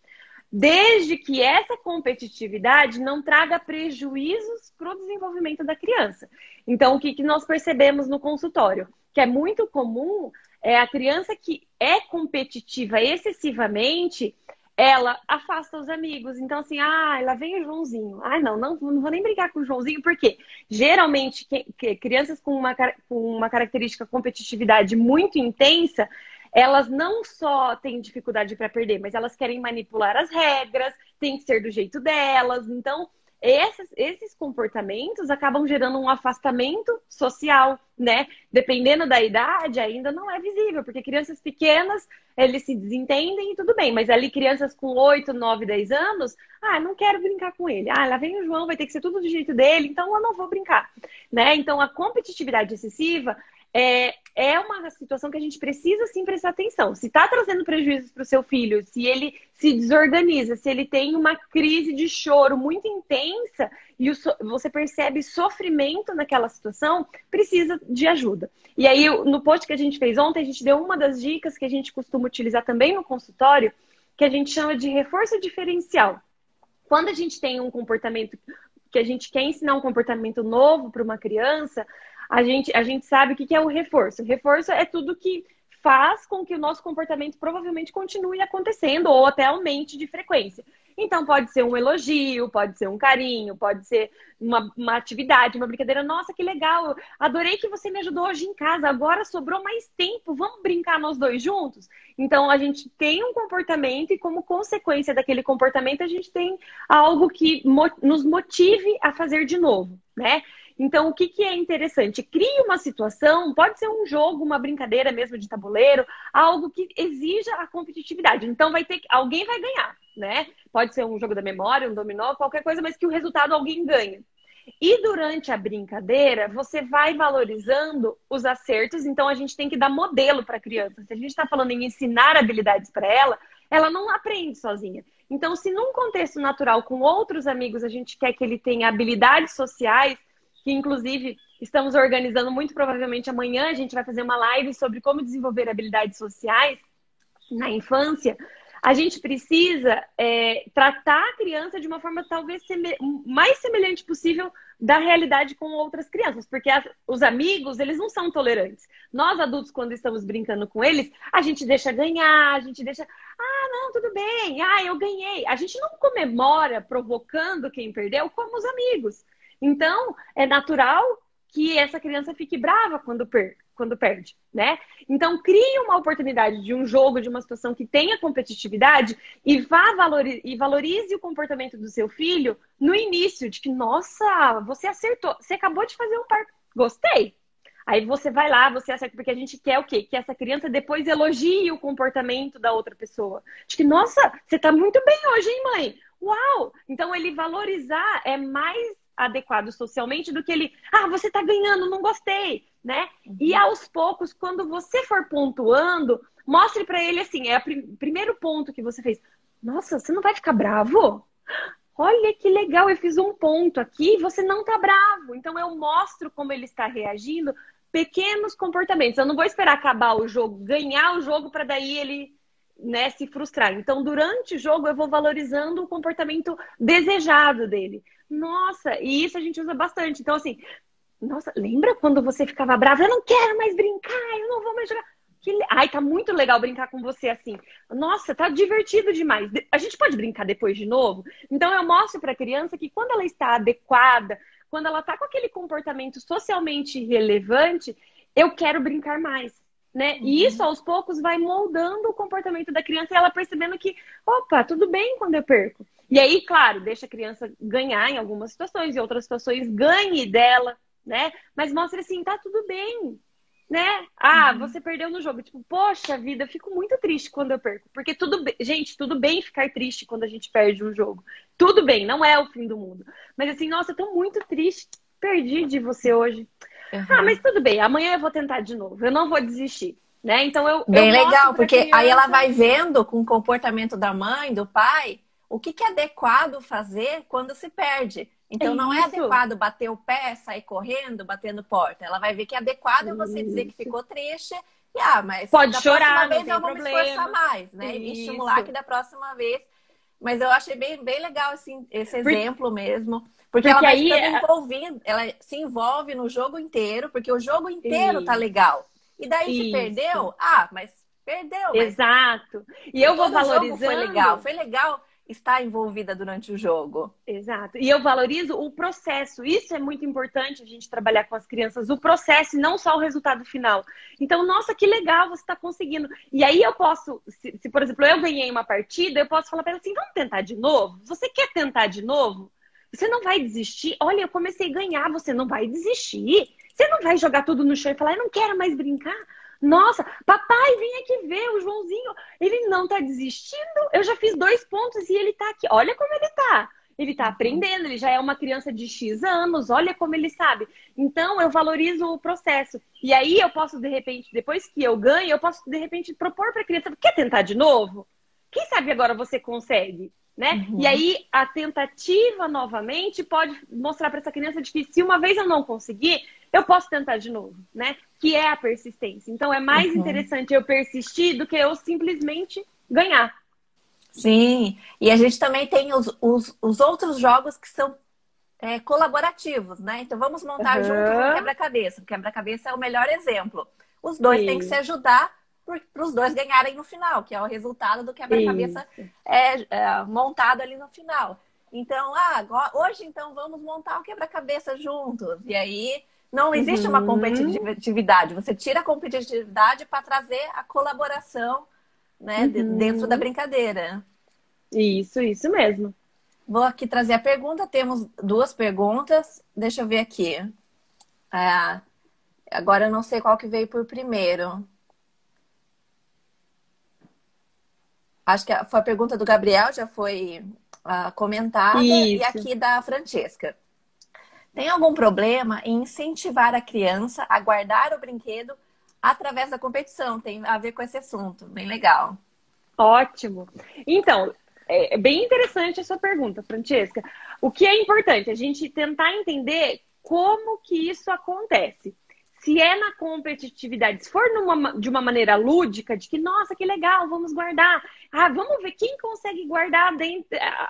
Desde que essa competitividade não traga prejuízos para o desenvolvimento da criança. Então, o que nós percebemos no consultório? Que é muito comum a criança que é competitiva excessivamente, ela afasta os amigos. Então, assim, lá vem o Joãozinho. Não vou nem brincar com o Joãozinho, porque geralmente crianças com uma característica competitividade muito intensa, elas não só têm dificuldade para perder, mas elas querem manipular as regras, tem que ser do jeito delas. Então, esses comportamentos acabam gerando um afastamento social, né? Dependendo da idade, ainda não é visível, porque crianças pequenas, eles se desentendem e tudo bem, mas ali crianças com 8, 9, 10 anos, não quero brincar com ele. Lá vem o João, vai ter que ser tudo do jeito dele, então eu não vou brincar, né? Então, a competitividade excessiva é uma situação que a gente precisa sim prestar atenção. Se está trazendo prejuízos para o seu filho, se ele se desorganiza, se ele tem uma crise de choro muito intensa e você percebe sofrimento naquela situação, precisa de ajuda. E aí, no post que a gente fez ontem, a gente deu uma das dicas que a gente costuma utilizar também no consultório, que a gente chama de reforço diferencial. Quando a gente tem um comportamento que a gente quer ensinar um comportamento novo para uma criança, a gente sabe o que é o reforço. O reforço é tudo que faz com que o nosso comportamento provavelmente continue acontecendo ou até aumente de frequência. Então, pode ser um elogio, pode ser um carinho, pode ser uma atividade, uma brincadeira. Nossa, que legal! Adorei que você me ajudou hoje em casa. Agora sobrou mais tempo. Vamos brincar nós dois juntos? Então, a gente tem um comportamento e, como consequência daquele comportamento, a gente tem algo que nos motive a fazer de novo, né? Então, o que é interessante? Crie uma situação, pode ser um jogo, uma brincadeira mesmo de tabuleiro, algo que exija a competitividade. Então, alguém vai ganhar, né? Pode ser um jogo da memória, um dominó, qualquer coisa, mas que o resultado alguém ganha. E durante a brincadeira, você vai valorizando os acertos. Então, a gente tem que dar modelo para a criança. Se a gente está falando em ensinar habilidades para ela, ela não aprende sozinha. Então, se num contexto natural com outros amigos, a gente quer que ele tenha habilidades sociais, que inclusive estamos organizando muito provavelmente amanhã, a gente vai fazer uma live sobre como desenvolver habilidades sociais na infância. A gente precisa tratar a criança de uma forma talvez mais semelhante possível da realidade com outras crianças, porque os amigos, eles não são tolerantes. Nós adultos, quando estamos brincando com eles, a gente deixa ganhar, a gente deixa, não, tudo bem, eu ganhei. A gente não comemora provocando quem perdeu como os amigos. Então, é natural que essa criança fique brava quando perde, né? Então, crie uma oportunidade de um jogo, de uma situação que tenha competitividade e valorize o comportamento do seu filho no início, de que, nossa, você acertou, você acabou de fazer um par, gostei. Aí você vai lá, você acerta, porque a gente quer o quê? Que essa criança depois elogie o comportamento da outra pessoa. De que, nossa, você tá muito bem hoje, hein, mãe? Uau! Então, ele valorizar é mais adequado socialmente do que ele, você tá ganhando, não gostei, né? E aos poucos, quando você for pontuando, mostre para ele assim, o primeiro ponto que você fez. Nossa, você não vai ficar bravo? Olha que legal, eu fiz um ponto aqui, você não tá bravo. Então eu mostro como ele está reagindo, pequenos comportamentos. Eu não vou esperar acabar o jogo, ganhar o jogo para daí ele, né, se frustrar. Então, durante o jogo, eu vou valorizando o comportamento desejado dele. Nossa, e isso a gente usa bastante. Então, assim, nossa, lembra quando você ficava brava? Eu não quero mais brincar, eu não vou mais jogar. Ai, tá muito legal brincar com você assim. Nossa, tá divertido demais. A gente pode brincar depois de novo? Então, eu mostro pra criança que quando ela está adequada, quando ela tá com aquele comportamento socialmente relevante, eu quero brincar mais. Né? E isso, aos poucos, vai moldando o comportamento da criança e ela percebendo que, opa, tudo bem quando eu perco. E aí, claro, deixa a criança ganhar em algumas situações, em outras situações ganhe dela, né? Mas mostra assim, tá tudo bem, né? Você perdeu no jogo. Tipo, poxa vida, eu fico muito triste quando eu perco. Porque tudo bem, gente, tudo bem ficar triste quando a gente perde um jogo. Tudo bem, não é o fim do mundo. Mas assim, nossa, eu tô muito triste, perdi de você hoje. Mas tudo bem, amanhã eu vou tentar de novo, eu não vou desistir, né? Então Bem legal, porque criança... aí ela vai vendo com o comportamento da mãe, do pai, o que é adequado fazer quando se perde. Então não é adequado bater o pé, sair correndo, batendo porta. Ela vai ver que é adequado você dizer que ficou triste e mas pode da chorar, próxima vez eu vou me esforçar mais, né? E me estimular que da próxima vez. Mas eu achei bem legal assim, esse exemplo mesmo. Porque ela vai ficando envolvida, ela se envolve no jogo inteiro, porque o jogo inteiro tá legal. E daí se perdeu, mas perdeu. Exato. E eu vou valorizando. Foi legal estar envolvida durante o jogo. Exato. E eu valorizo o processo. Isso é muito importante a gente trabalhar com as crianças, o processo e não só o resultado final. Então, nossa, que legal você está conseguindo. E aí eu posso, se por exemplo, eu ganhei uma partida, eu posso falar para ela assim, vamos tentar de novo? Você quer tentar de novo? Você não vai desistir? Olha, eu comecei a ganhar, você não vai desistir. Você não vai jogar tudo no chão e falar, eu não quero mais brincar. Nossa, papai, vem aqui ver, o Joãozinho, ele não tá desistindo. Eu já fiz 2 pontos e ele tá aqui. Olha como ele tá. Ele tá aprendendo, ele já é uma criança de X anos, olha como ele sabe. Então, eu valorizo o processo. E aí, eu posso, de repente, depois que eu ganho, eu posso, de repente, propor pra criança, quer tentar de novo? Quem sabe agora você consegue? Né? E aí, a tentativa novamente pode mostrar para essa criança de que se uma vez eu não conseguir, eu posso tentar de novo, né? Que é a persistência. Então, é mais interessante eu persistir do que eu simplesmente ganhar. Sim, e a gente também tem os outros jogos que são colaborativos, né? Então vamos montar juntos um Aham. quebra-cabeça. O quebra-cabeça é o melhor exemplo. Os dois têm que se Sim. ajudar para os dois ganharem no final, que é o resultado do quebra-cabeça Isso. montado ali no final. Então, hoje então vamos montar o quebra-cabeça juntos. E aí não existe uma Uhum. competitividade. Você tira a competitividade para trazer a colaboração, né, dentro da Uhum. brincadeira. Isso mesmo. Vou aqui trazer a pergunta. Temos duas perguntas. Deixa eu ver aqui. Ah, agora eu não sei qual que veio por primeiro. Acho que foi a pergunta do Gabriel, já foi comentada, e Isso. aqui da Francesca. Tem algum problema em incentivar a criança a guardar o brinquedo através da competição? Tem a ver com esse assunto, bem legal. Ótimo. Então, é bem interessante a sua pergunta, Francesca. O que é importante? A gente tentar entender como que isso acontece. Se é na competitividade, se for de uma maneira lúdica, de que, nossa, que legal, vamos guardar. Ah, vamos ver quem consegue guardar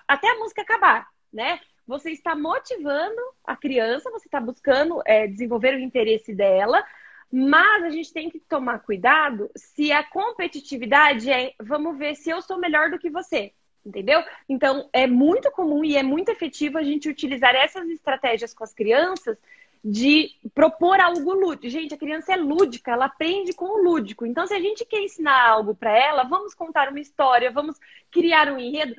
até a música acabar, né? Você está motivando a criança, você está buscando desenvolver o interesse dela, mas a gente tem que tomar cuidado se a competitividade vamos ver se eu sou melhor do que você, entendeu? Então, é muito comum e é muito efetivo a gente utilizar essas estratégias com as crianças de propor algo lúdico. Gente, a criança é lúdica, ela aprende com o lúdico. Então, se a gente quer ensinar algo para ela, vamos contar uma história, vamos criar um enredo.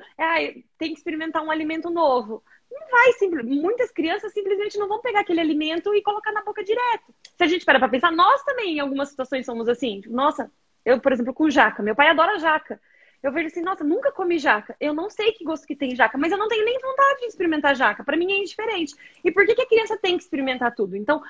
Tem que experimentar um alimento novo. Não vai, muitas crianças simplesmente não vão pegar aquele alimento e colocar na boca direto. Se a gente para pensar, nós também em algumas situações somos assim. Nossa, eu, por exemplo, com jaca. Meu pai adora jaca. Eu vejo assim, nossa, nunca comi jaca. Eu não sei que gosto que tem jaca, mas eu não tenho nem vontade de experimentar jaca. Para mim é indiferente. E por que a criança tem que experimentar tudo? Então,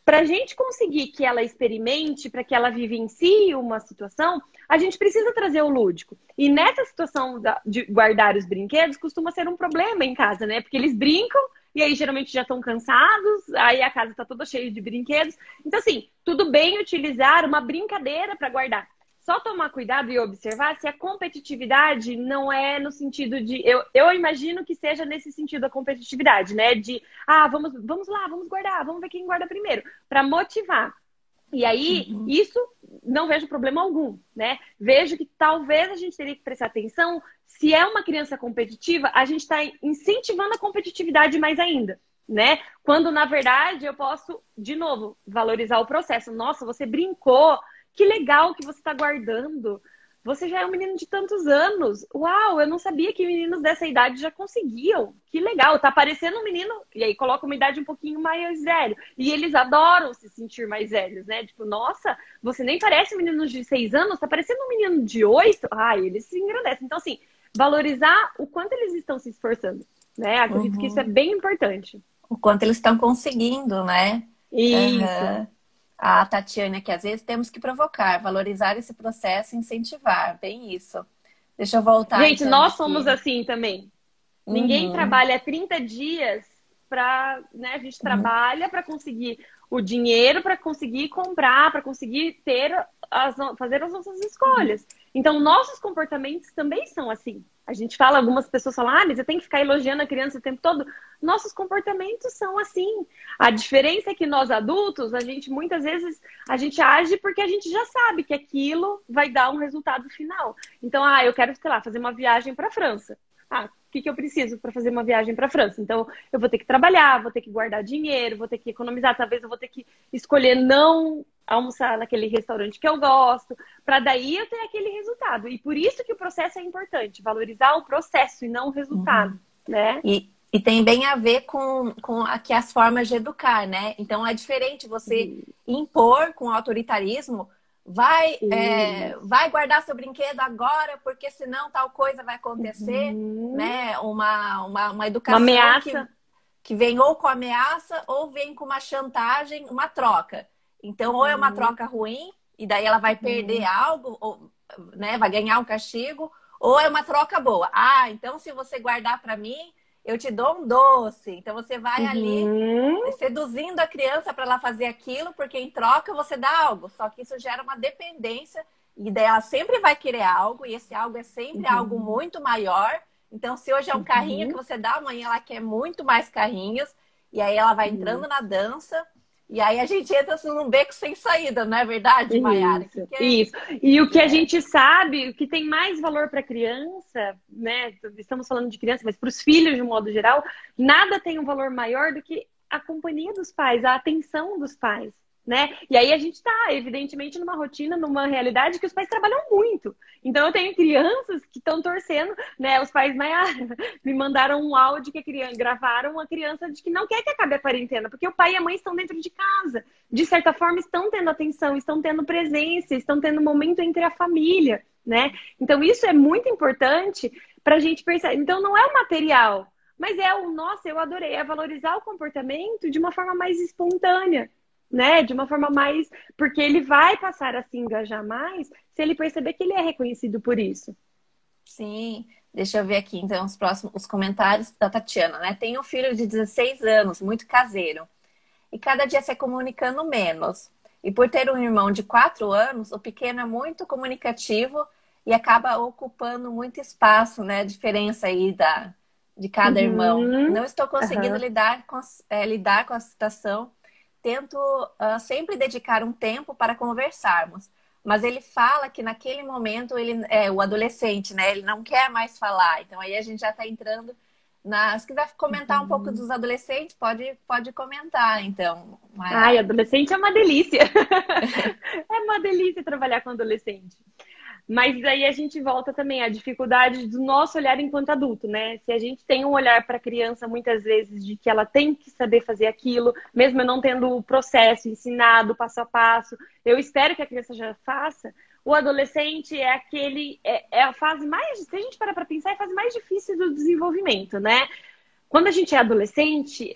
para a gente conseguir que ela experimente, para que ela vivencie uma situação, a gente precisa trazer o lúdico. E nessa situação de guardar os brinquedos, costuma ser um problema em casa, né? Porque eles brincam e aí geralmente já estão cansados, aí a casa está toda cheia de brinquedos. Então, assim, tudo bem utilizar uma brincadeira para guardar. Só tomar cuidado e observar se a competitividade não é no sentido de. Eu imagino que seja nesse sentido a competitividade, né? De, vamos lá, vamos guardar, vamos ver quem guarda primeiro, para motivar. E aí, Uhum. isso não vejo problema algum, né? Vejo que talvez a gente teria que prestar atenção, se é uma criança competitiva, a gente está incentivando a competitividade mais ainda, né? Quando, na verdade, eu posso, de novo, valorizar o processo. Nossa, você brincou, que legal que você está guardando. Você já é um menino de tantos anos. Uau, eu não sabia que meninos dessa idade já conseguiam. Que legal, tá parecendo um menino. E aí coloca uma idade um pouquinho mais velho. E eles adoram se sentir mais velhos, né? Tipo, nossa, você nem parece um menino de 6 anos, tá parecendo um menino de 8. Ai, eles se engrandecem. Então, assim, valorizar o quanto eles estão se esforçando, né? Acredito que isso é Uhum. bem importante. O quanto eles estão conseguindo, né? Isso. Aham. A Tatiana, que às vezes temos que provocar, valorizar esse processo e incentivar. Bem isso. Deixa eu voltar Gente, então nós somos aqui. assim também. Ninguém Uhum. trabalha 30 dias para, né, a gente Uhum. trabalha para conseguir o dinheiro, para conseguir comprar, para conseguir fazer as nossas escolhas. Então, nossos comportamentos também são assim. A gente fala, algumas pessoas falam, mas eu tenho que ficar elogiando a criança o tempo todo. Nossos comportamentos são assim. A diferença é que nós adultos, a gente muitas vezes a gente age porque a gente já sabe que aquilo vai dar um resultado final. Então, eu quero, sei lá, fazer uma viagem para a França. O que eu preciso para fazer uma viagem para a França? Então, eu vou ter que trabalhar, vou ter que guardar dinheiro, vou ter que economizar, talvez eu vou ter que escolher não almoçar naquele restaurante que eu gosto, para daí eu ter aquele resultado. E por isso que o processo é importante, valorizar o processo e não o resultado, Uhum. né? E tem bem a ver com aqui as formas de educar, né? Então é diferente você impor com autoritarismo, vai guardar seu brinquedo agora, porque senão tal coisa vai acontecer, Uhum. né? Uma Uma educação ameaça. que vem ou com ameaça ou vem com uma chantagem, uma troca. Então, ou é uma Uhum. troca ruim, e daí ela vai perder Uhum. algo, ou, né, vai ganhar um castigo, ou é uma troca boa. Então se você guardar para mim, eu te dou um doce. Então você vai ali Uhum. seduzindo a criança para ela fazer aquilo, porque em troca você dá algo. Só que isso gera uma dependência e daí ela sempre vai querer algo e esse algo é sempre algo Uhum. muito maior. Então, se hoje é um carrinho que Uhum. você dá, amanhã ela quer muito mais carrinhos, e aí ela vai entrando na dança, e aí a gente entra assim, num beco sem saída, não é verdade, Mayara? Isso, isso. E o que a É, gente sabe, o que tem mais valor para a criança, né? Estamos falando de criança, mas para os filhos de um modo geral, nada tem um valor maior do que a companhia dos pais, a atenção dos pais, né? E aí a gente está, evidentemente, numa rotina, numa realidade que os pais trabalham muito. Então eu tenho crianças que estão torcendo, né? Os pais me mandaram um áudio que a criança, gravaram uma criança de que não quer que acabe a quarentena, porque o pai e a mãe estão dentro de casa, de certa forma, estão tendo atenção, estão tendo presença, estão tendo momento entre a família, né? Então, isso é muito importante para a gente perceber. Então, não é o material, mas é o, nossa, eu adorei, é valorizar o comportamento de uma forma mais espontânea, né? De uma forma mais. Porque ele vai passar a se engajar mais se ele perceber que ele é reconhecido por isso. sim. Deixa eu ver aqui, então, os comentários da Tatiana, né? Tem um filho de 16 anos, muito caseiro, e cada dia se comunicando menos. E por ter um irmão de 4 anos, o pequeno é muito comunicativo e acaba ocupando muito espaço, né? A diferença aí de cada irmão. Uhum. Não estou conseguindo Aham. lidar com a situação. Tento sempre dedicar um tempo para conversarmos. Mas ele fala que naquele momento ele é o adolescente, né? Ele não quer mais falar. Então aí a gente já está entrando se quiser comentar um pouco Uhum. dos adolescentes, pode comentar, então, Ai, Mayara. adolescente é uma delícia. É uma delícia trabalhar com adolescente. Mas aí a gente volta também à dificuldade do nosso olhar enquanto adulto, né? Se a gente tem um olhar para a criança muitas vezes de que ela tem que saber fazer aquilo, mesmo eu não tendo o processo ensinado passo a passo, eu espero que a criança já faça. O adolescente é é a fase mais, se a gente parar para pensar, é a fase mais difícil do desenvolvimento, né? Quando a gente é adolescente,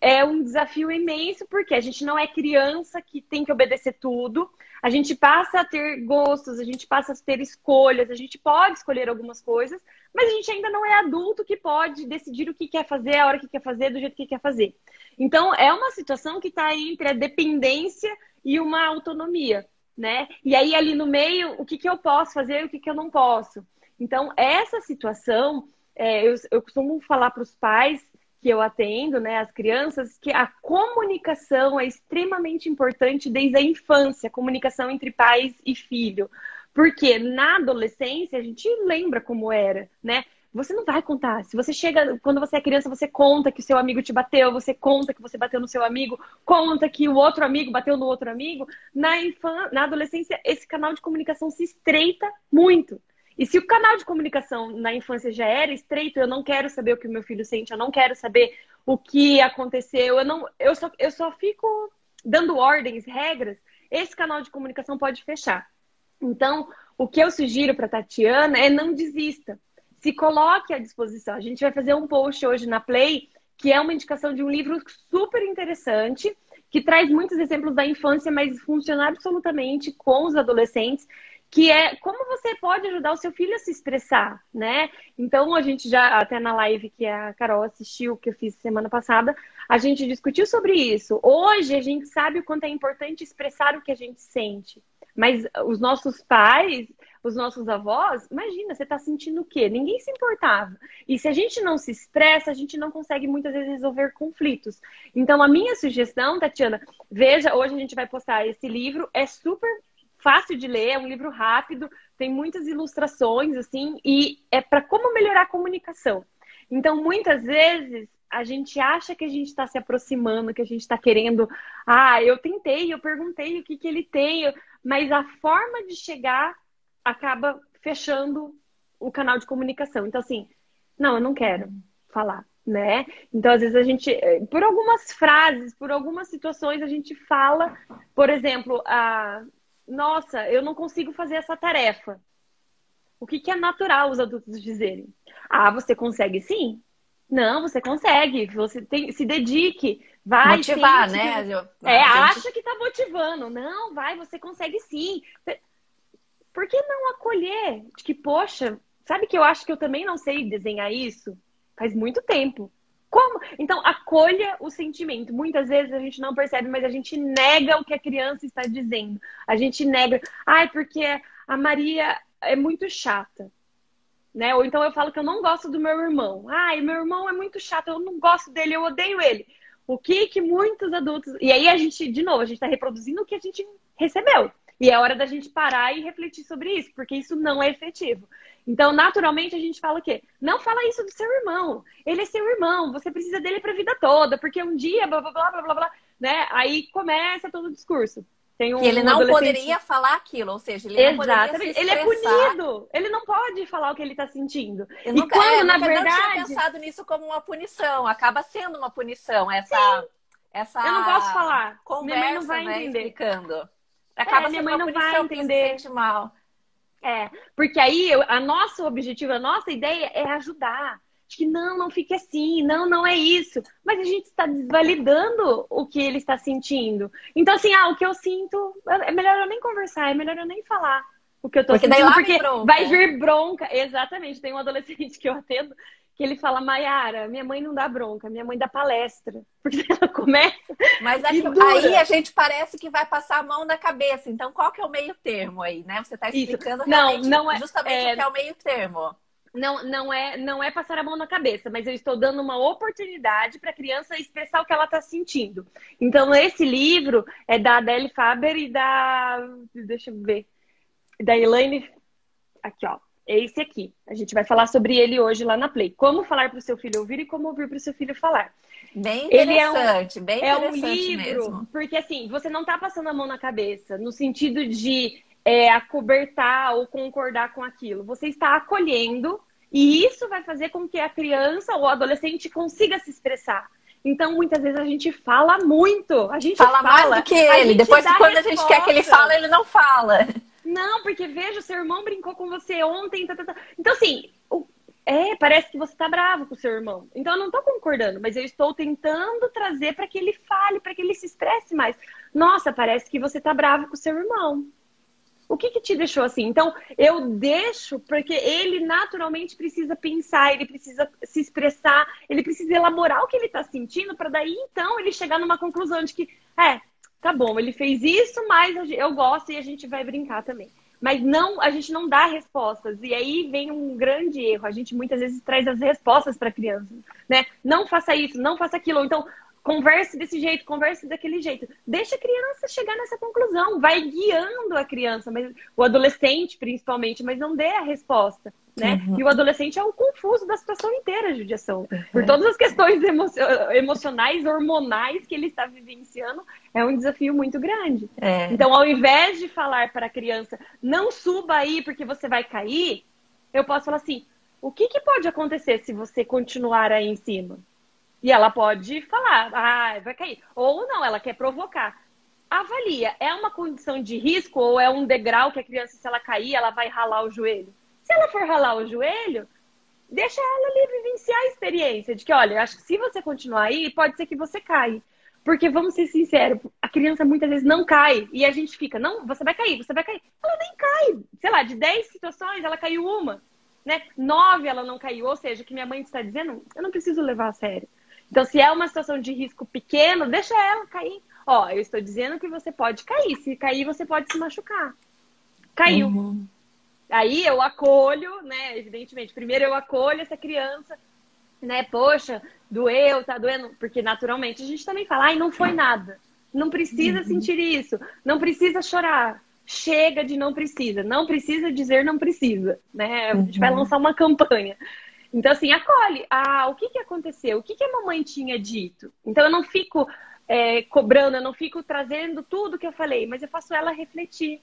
é um desafio imenso, porque a gente não é criança que tem que obedecer tudo, a gente passa a ter gostos, a gente passa a ter escolhas, a gente pode escolher algumas coisas, mas a gente ainda não é adulto que pode decidir o que quer fazer, a hora que quer fazer, do jeito que quer fazer. Então, é uma situação que está entre a dependência e uma autonomia, né? E aí, ali no meio, o que eu posso fazer e o que eu não posso. Então, essa situação eu costumo falar para os pais que eu atendo, né, as crianças, que a comunicação é extremamente importante desde a infância, a comunicação entre pais e filho. Porque na adolescência a gente lembra como era, né? Você não vai contar. Se você chega, quando você é criança, você conta que o seu amigo te bateu, você conta que você bateu no seu amigo, conta que o outro amigo bateu no outro amigo. Na adolescência, esse canal de comunicação se estreita muito. E se o canal de comunicação na infância já era estreito, eu não quero saber o que o meu filho sente, eu não quero saber o que aconteceu, eu só fico dando ordens, regras, esse canal de comunicação pode fechar. Então, o que eu sugiro para Tatiana é não desista. Se coloque à disposição. A gente vai fazer um post hoje na Play, que é uma indicação de um livro super interessante, que traz muitos exemplos da infância, mas funciona absolutamente com os adolescentes, que é como você pode ajudar o seu filho a se expressar, né? Então, a gente já, até na live que a Carol assistiu, que eu fiz semana passada, a gente discutiu sobre isso. Hoje, a gente sabe o quanto é importante expressar o que a gente sente. Mas os nossos pais, os nossos avós, imagina, você está sentindo o quê? Ninguém se importava. E se a gente não se expressa, a gente não consegue muitas vezes resolver conflitos. Então, a minha sugestão, Tatiana, veja, hoje a gente vai postar esse livro, é super fácil de ler, é um livro rápido, tem muitas ilustrações, assim, e é para como melhorar a comunicação. Então, muitas vezes, a gente acha que a gente está se aproximando, que a gente está querendo. Ah, eu tentei, eu perguntei o que ele tem, mas a forma de chegar acaba fechando o canal de comunicação. Então, assim, não, eu não quero falar, né? Então, às vezes a gente, por algumas frases, por algumas situações, a gente fala, por exemplo, nossa, eu não consigo fazer essa tarefa. O que é natural os adultos dizerem? Ah, você consegue sim? Não, você consegue. Você se dedique. Vai, Motivar, sente. né? A gente, Acha que tá motivando. Não, vai, você consegue sim. Por que não acolher? De que, poxa, sabe que eu acho que eu também não sei desenhar isso? Faz muito tempo. Como? Então, acolha o sentimento. Muitas vezes a gente não percebe, mas a gente nega o que a criança está dizendo. A gente nega. Ai, porque a Maria é muito chata. né? Ou então eu falo que eu não gosto do meu irmão. Ai, meu irmão é muito chato, eu não gosto dele, eu odeio ele. O que muitos adultos... E aí a gente, de novo, a gente tá reproduzindo o que a gente recebeu. E é hora da gente parar e refletir sobre isso, porque isso não é efetivo. Então, naturalmente, a gente fala o quê? Não fala isso do seu irmão. Ele é seu irmão, você precisa dele pra vida toda, porque um dia, blá, blá, blá, blá, blá, blá, né? Aí começa todo o discurso. Tem Que ele um não adolescente... poderia falar aquilo, ou seja, ele não poderia se Exatamente. Ele é expressar. punido. Ele não pode falar o que ele tá sentindo. Eu E nunca, quando, na nunca não tinha verdade, pensado nisso como uma punição. Acaba sendo uma punição, eu não posso essa falar. Minha mãe não conversa, vai né, entender. explicando. Acaba Minha sendo mãe uma não vai punição porque se entender. sente mal. Porque aí a nosso objetivo, a nossa ideia é ajudar. De que não fique assim, não é isso. Mas a gente está desvalidando o que ele está sentindo. Então, assim, o que eu sinto, é melhor eu nem conversar, é melhor eu nem falar o que eu tô Porque daí sentindo, lá vem porque bronca. vai vir bronca. Exatamente. Tem um adolescente que eu atendo que ele fala, Maiara, minha mãe não dá bronca, minha mãe dá palestra. Porque ela começa Mas e aí dura. a gente parece que vai passar a mão na cabeça. Então, qual que é o meio termo aí, né? Você está Isso. explicando Não, realmente, não é. justamente o que é o meio termo. Não é passar a mão na cabeça, mas eu estou dando uma oportunidade para a criança expressar o que ela está sentindo. Então, esse livro é da Adele Faber e deixa eu ver, da Elaine, aqui, ó. É esse aqui. A gente vai falar sobre ele hoje lá na Play. Como falar para o seu filho ouvir e como ouvir para o seu filho falar. Bem Ele interessante, bem é um interessante livro, mesmo. porque assim, você não está passando a mão na cabeça, no sentido de acobertar ou concordar com aquilo. Você está acolhendo e isso vai fazer com que a criança ou o adolescente consiga se expressar. Então, muitas vezes a gente fala muito, a gente Fala mais do que ele. Depois que quando a gente quer que ele fale, ele não fala. Não, porque veja, seu irmão brincou com você ontem. Então, assim, parece que você tá bravo com o seu irmão. Então, eu não tô concordando, mas eu estou tentando trazer para que ele fale, para que ele se expresse mais. Nossa, parece que você tá bravo com o seu irmão. O que te deixou assim? Então, eu deixo porque ele naturalmente precisa pensar, ele precisa se expressar, ele precisa elaborar o que ele está sentindo para daí, então, ele chegar numa conclusão de que, tá bom, ele fez isso, mas eu gosto e a gente vai brincar também. Mas não, a gente não dá respostas. E aí vem um grande erro. A gente muitas vezes traz as respostas para a criança, né? Não faça isso, não faça aquilo. Ou então, converse desse jeito, converse daquele jeito. Deixa a criança chegar nessa conclusão. Vai guiando a criança, mas o adolescente principalmente, mas não dê a resposta, né? Uhum. E o adolescente é o confuso da situação inteira de judiação. Por todas as questões emocionais, hormonais que ele está vivenciando, é um desafio muito grande. Então, ao invés de falar para a criança, não suba aí porque você vai cair, eu posso falar assim, o que pode acontecer se você continuar aí em cima? E ela pode falar, vai cair. Ou não, ela quer provocar. Avalia, é uma condição de risco ou é um degrau que a criança, se ela cair, ela vai ralar o joelho? Se ela for ralar o joelho, deixa ela ali vivenciar a experiência de que, olha, acho que se você continuar aí, pode ser que você caia. Porque, vamos ser sinceros, a criança muitas vezes não cai. E a gente fica, não, você vai cair, você vai cair. Ela nem cai. Sei lá, de 10 situações, ela caiu uma. Né? 9 ela não caiu. Ou seja, o que minha mãe está dizendo, eu não preciso levar a sério. Então, se é uma situação de risco pequeno, deixa ela cair. Ó, eu estou dizendo que você pode cair. Se cair, você pode se machucar. Caiu. Uhum. Aí eu acolho, né? Evidentemente, primeiro eu acolho essa criança, né? Poxa, doeu, tá doendo. Porque naturalmente a gente também fala, não foi nada. Não precisa sentir isso. Não precisa chorar. Chega de não precisa. Não precisa dizer não precisa, né? A gente vai lançar uma campanha. Então, assim, acolhe. O que aconteceu? O que a mamãe tinha dito? Então, eu não fico cobrando, eu não fico trazendo tudo que eu falei, mas eu faço ela refletir.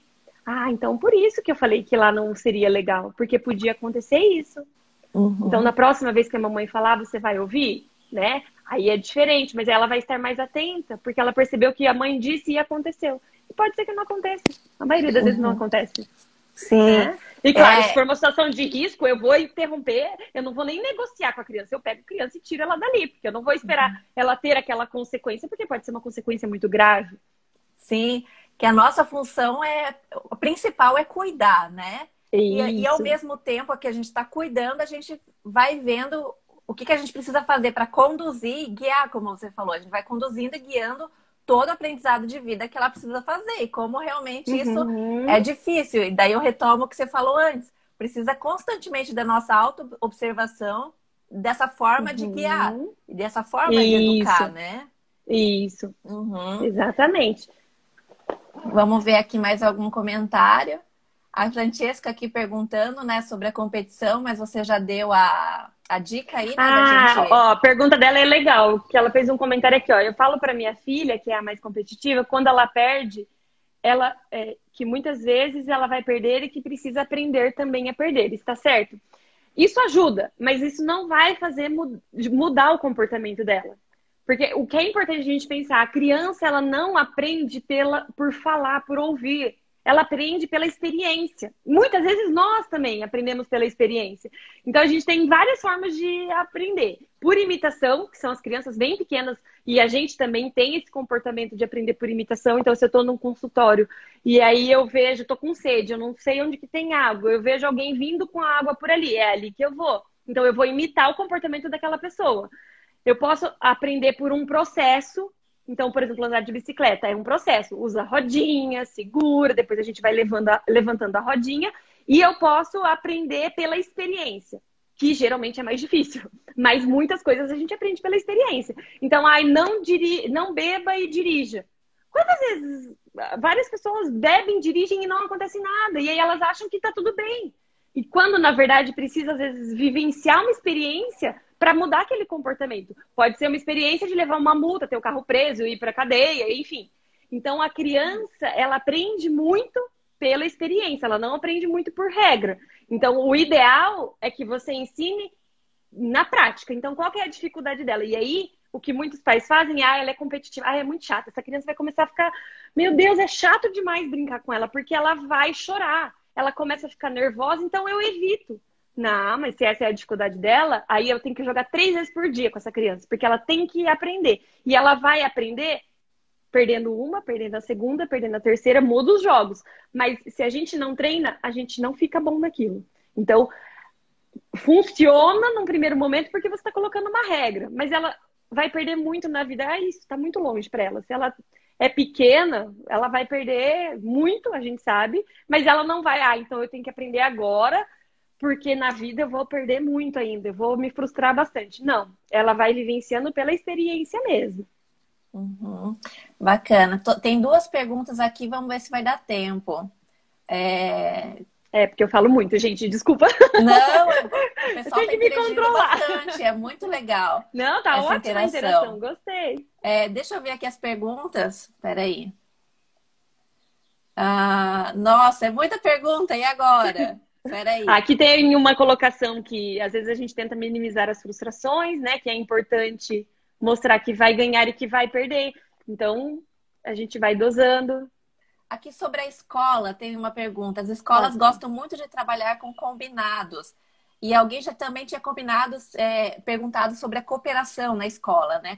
Então por isso que eu falei que lá não seria legal, porque podia acontecer isso. Então, na próxima vez que a mamãe falar, você vai ouvir, né? Aí é diferente, mas ela vai estar mais atenta, porque ela percebeu que a mãe disse e aconteceu. E pode ser que não aconteça. A maioria das vezes não acontece. Sim. Né? E claro, se for uma situação de risco, eu vou interromper, eu não vou nem negociar com a criança, eu pego a criança e tiro ela dali, porque eu não vou esperar ela ter aquela consequência, porque pode ser uma consequência muito grave. Sim, que a nossa função o principal é cuidar, né? E ao mesmo tempo que a gente está cuidando, a gente vai vendo o que a gente precisa fazer para conduzir e guiar, como você falou, a gente vai conduzindo e guiando todo o aprendizado de vida que ela precisa fazer e como realmente isso é difícil. E daí eu retomo o que você falou antes. precisa constantemente da nossa auto-observação, dessa forma de guiar, Uhum. dessa forma de educar, Isso, né? isso, Uhum. exatamente. Vamos ver aqui mais algum comentário. A Francesca aqui perguntando, né, sobre a competição, mas você já deu a dica aí, né, da gente. Ah, ó, a pergunta dela é legal, que ela fez um comentário aqui, ó. Eu falo para minha filha, que é a mais competitiva, quando ela perde, que muitas vezes ela vai perder e que precisa aprender também a perder, está certo? Isso ajuda, mas isso não vai fazer mudar o comportamento dela. Porque o que é importante a gente pensar, a criança ela não aprende por falar, por ouvir. Ela aprende pela experiência. Muitas vezes nós também aprendemos pela experiência. Então a gente tem várias formas de aprender. Por imitação, que são as crianças bem pequenas, e a gente também tem esse comportamento de aprender por imitação. Então, se eu estou num consultório e aí eu vejo, estou com sede, eu não sei onde que tem água, eu vejo alguém vindo com a água por ali, é ali que eu vou. Então, eu vou imitar o comportamento daquela pessoa. Eu posso aprender por um processo. Então, por exemplo, andar de bicicleta é um processo. Usa rodinha, segura, depois a gente vai levantando a rodinha. E eu posso aprender pela experiência, que geralmente é mais difícil. Mas muitas coisas a gente aprende pela experiência. Então, não beba e dirija. Quantas vezes várias pessoas bebem, dirigem e não acontece nada? E aí elas acham que tá tudo bem. E quando, na verdade, precisa, às vezes, vivenciar uma experiência para mudar aquele comportamento. Pode ser uma experiência de levar uma multa, ter o carro preso, ir para cadeia, enfim. Então, a criança, ela aprende muito pela experiência, ela não aprende muito por regra. Então, o ideal é que você ensine na prática. Então, qual que é a dificuldade dela? E aí, o que muitos pais fazem, ela é competitiva, é muito chata. Essa criança vai começar a ficar, meu Deus, é chato demais brincar com ela, porque ela vai chorar. Ela começa a ficar nervosa, então eu evito. Não, mas se essa é a dificuldade dela, aí eu tenho que jogar 3 vezes por dia com essa criança, porque ela tem que aprender. E ela vai aprender perdendo uma, perdendo a segunda, perdendo a terceira, muda os jogos. Mas se a gente não treina, a gente não fica bom naquilo. Então, funciona num primeiro momento porque você está colocando uma regra, mas ela vai perder muito na vida. Ah, isso está muito longe para ela. Se ela é pequena, ela vai perder muito, a gente sabe, mas ela não vai, então eu tenho que aprender agora, porque na vida eu vou perder muito ainda, eu vou me frustrar bastante. Não, ela vai vivenciando pela experiência mesmo. Uhum. Bacana. Tem duas perguntas aqui, vamos ver se vai dar tempo. É, É, porque eu falo muito, gente, desculpa. Não, o Eu pessoal tenho está que me interagindo controlar. bastante, é muito legal Não, tá essa ótima a interação, interação. gostei. Deixa eu ver aqui as perguntas. Peraí. Nossa, é muita pergunta, e agora? Peraí. Aqui tem uma colocação que às vezes a gente tenta minimizar as frustrações, né? Que é importante mostrar que vai ganhar e que vai perder. Então, a gente vai dosando. Aqui sobre a escola, tem uma pergunta. As Ah, escolas gostam muito de trabalhar com combinados. E alguém já também tinha perguntado sobre a cooperação na escola, né?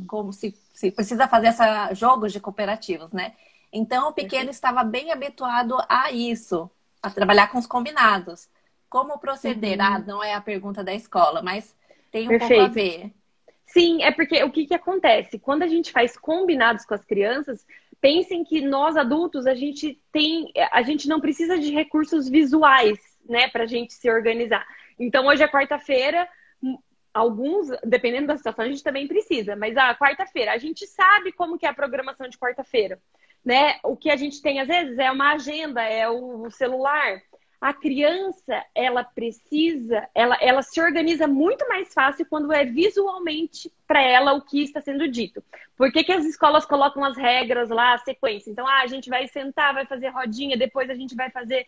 Como se precisa fazer jogos de cooperativos, né? Então, o pequeno perfeito. estava bem habituado a isso, a trabalhar com os combinados. Como proceder? Uhum, Não é a pergunta da escola, mas tem um pouco a perfeito. ver. Sim, é porque o que que acontece? Quando a gente faz combinados com as crianças, pensem que nós adultos a gente não precisa de recursos visuais, né, para a gente se organizar. Então hoje é quarta-feira, alguns, dependendo da situação, a gente também precisa, mas a quarta-feira, a gente sabe como que é a programação de quarta-feira, né? O que a gente tem às vezes é uma agenda, é o celular. A criança, ela se organiza muito mais fácil quando é visualmente para ela o que está sendo dito. Por que que as escolas colocam as regras lá, a sequência? Então, a gente vai sentar, vai fazer rodinha, depois a gente vai fazer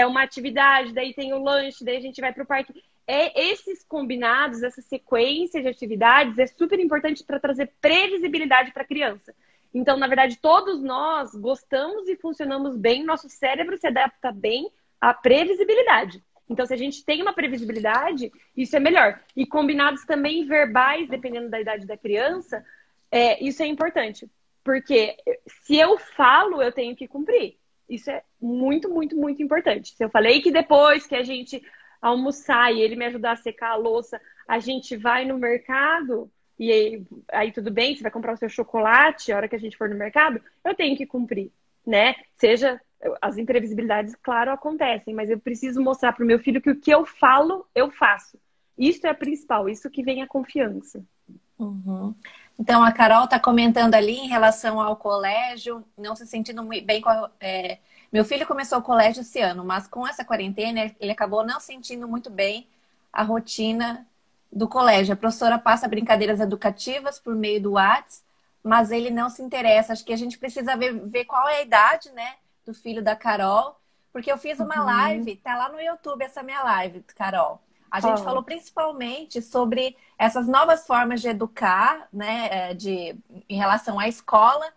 uma atividade, daí tem o lanche, daí a gente vai para o parque. Esses combinados, essa sequência de atividades é super importante para trazer previsibilidade para a criança. Então, na verdade, todos nós gostamos e funcionamos bem, nosso cérebro se adapta bem à previsibilidade. Então, se a gente tem uma previsibilidade, isso é melhor. E combinados também verbais, dependendo da idade da criança, isso é importante. Porque se eu falo, eu tenho que cumprir. Isso é muito, muito, muito importante. Se eu falei que depois que a gente almoçar e ele me ajudar a secar a louça, a gente vai no mercado, e aí tudo bem, você vai comprar o seu chocolate a hora que a gente for no mercado, eu tenho que cumprir, né? Seja As imprevisibilidades, claro, acontecem, mas eu preciso mostrar para o meu filho que o que eu falo, eu faço. Isso é principal, isso que vem a confiança. Uhum. Então, a Carol está comentando ali em relação ao colégio, não se sentindo bem com meu filho começou o colégio esse ano, mas com essa quarentena ele acabou não sentindo muito bem a rotina do colégio. A professora passa brincadeiras educativas por meio do WhatsApp, mas ele não se interessa. Acho que a gente precisa ver qual é a idade, né, do filho da Carol, porque eu fiz uma Uhum. live, tá lá no YouTube essa minha live, Carol. A gente falou Ó, principalmente sobre essas novas formas de educar, né, em relação à escola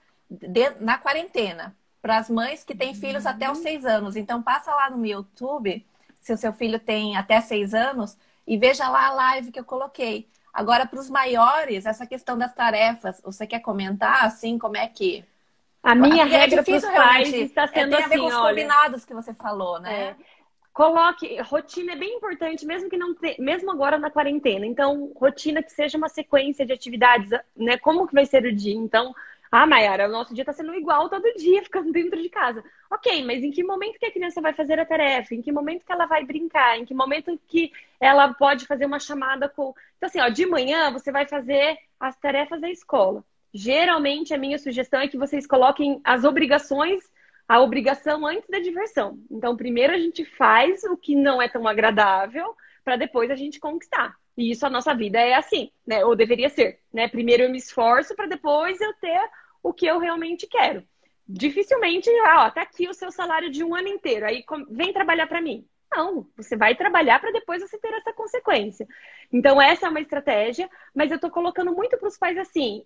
na quarentena, para as mães que têm filhos até os 6 anos. Então, passa lá no YouTube, se o seu filho tem até 6 anos, e veja lá a live que eu coloquei. Agora, para os maiores, essa questão das tarefas, você quer comentar, assim, como é que... a minha Porque é regra para os difícil pais realmente, está sendo tem a ver com assim, os olha, combinados que você falou, né? coloque, rotina é bem importante, mesmo que não mesmo agora na quarentena. Então, rotina que seja uma sequência de atividades, né? Como que vai ser o dia? Então, Mayara, o nosso dia está sendo igual todo dia, ficando dentro de casa. Ok, mas em que momento que a criança vai fazer a tarefa? Em que momento que ela vai brincar? Em que momento que ela pode fazer uma chamada com. Então, assim, ó, de manhã você vai fazer as tarefas da escola. Geralmente, a minha sugestão é que vocês coloquem as obrigações, a obrigação antes da diversão. Então, primeiro a gente faz o que não é tão agradável para depois a gente conquistar. E isso a nossa vida é assim, né? Ou deveria ser, né? Primeiro eu me esforço para depois eu ter o que eu realmente quero. Dificilmente, tá aqui o seu salário de um ano inteiro, aí vem trabalhar para mim. Não, você vai trabalhar para depois você ter essa consequência. Então, essa é uma estratégia, mas eu estou colocando muito para os pais assim: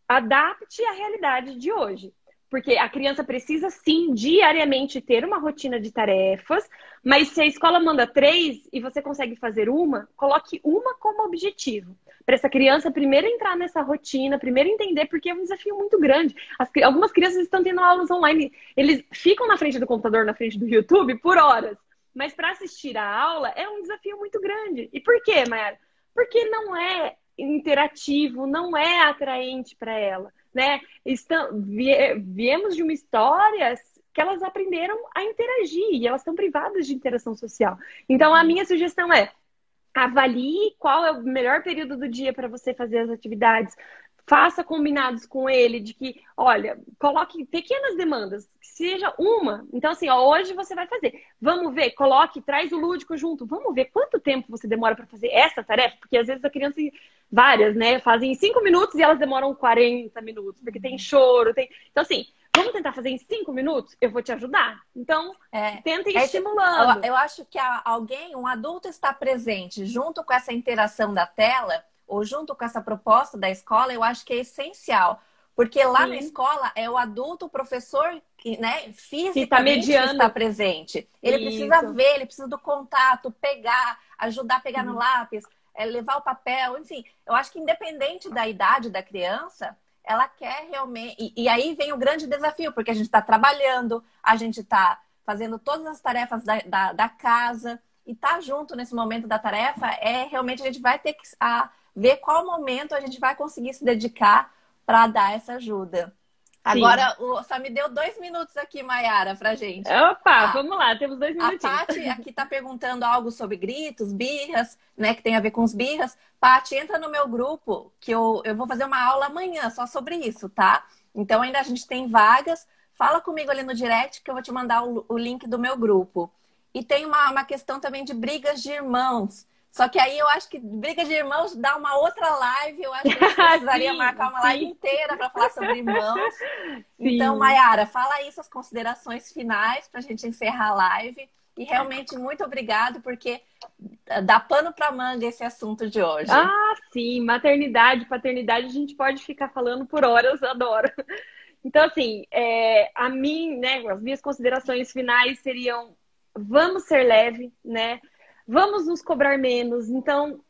adapte à realidade de hoje. Porque a criança precisa, sim, diariamente ter uma rotina de tarefas, mas se a escola manda 3 e você consegue fazer uma, coloque uma como objetivo. Para essa criança primeiro entrar nessa rotina, primeiro entender, porque é um desafio muito grande. Algumas crianças estão tendo aulas online, eles ficam na frente do computador, na frente do YouTube, por horas. Mas para assistir a aula é um desafio muito grande. E por quê, Mayara? Porque não é interativo, não é atraente para ela, né? Viemos de uma história que elas aprenderam a interagir e elas estão privadas de interação social. Então, a minha sugestão é: avalie qual é o melhor período do dia para você fazer as atividades. Faça combinados com ele de que, olha, coloque pequenas demandas, que seja uma. Então, assim, ó, hoje você vai fazer. Vamos ver, coloque, traz o lúdico junto. Vamos ver quanto tempo você demora para fazer essa tarefa, porque às vezes a criança, várias, né, fazem em 5 minutos e elas demoram 40 minutos, porque tem choro, tem. Então, assim, vamos tentar fazer em 5 minutos? Eu vou te ajudar. Então, tenta ir estimulando. Eu acho que alguém, um adulto está presente junto com essa interação da tela ou junto com essa proposta da escola, eu acho que é essencial. Porque lá na Sim. escola é o adulto, o professor, né, Que está fisicamente que está mediando. presente. Ele precisa Isso. ver, ele precisa do contato, pegar, ajudar a pegar no lápis, levar o papel, enfim. Eu acho que independente da idade da criança, ela quer realmente. E aí vem o grande desafio, porque a gente está trabalhando, a gente está fazendo todas as tarefas da casa, e tá junto nesse momento da tarefa, realmente a gente vai ter que ver qual momento a gente vai conseguir se dedicar para dar essa ajuda. Sim. Agora, só me deu 2 minutos aqui, Mayara, pra gente. Opa, vamos lá, temos 2 A minutinhos. Paty aqui está perguntando algo sobre gritos, birras, né? Que tem a ver com os birras. Paty, entra no meu grupo, que eu vou fazer uma aula amanhã só sobre isso, tá? Então ainda a gente tem vagas. Fala comigo ali no direct que eu vou te mandar o link do meu grupo. E tem uma questão também de brigas de irmãos. Só que aí eu acho que briga de irmãos dá uma outra live. Eu acho que a gente precisaria Sim, marcar uma live sim, inteira para falar sobre irmãos. Então, sim. Mayara, fala aí suas considerações finais para a gente encerrar a live. E realmente muito obrigado, porque dá pano para manga esse assunto de hoje. Sim, maternidade, paternidade, a gente pode ficar falando por horas, adoro. Então, assim, né, as minhas considerações finais seriam: vamos ser leve, né? Vamos nos cobrar menos. Então,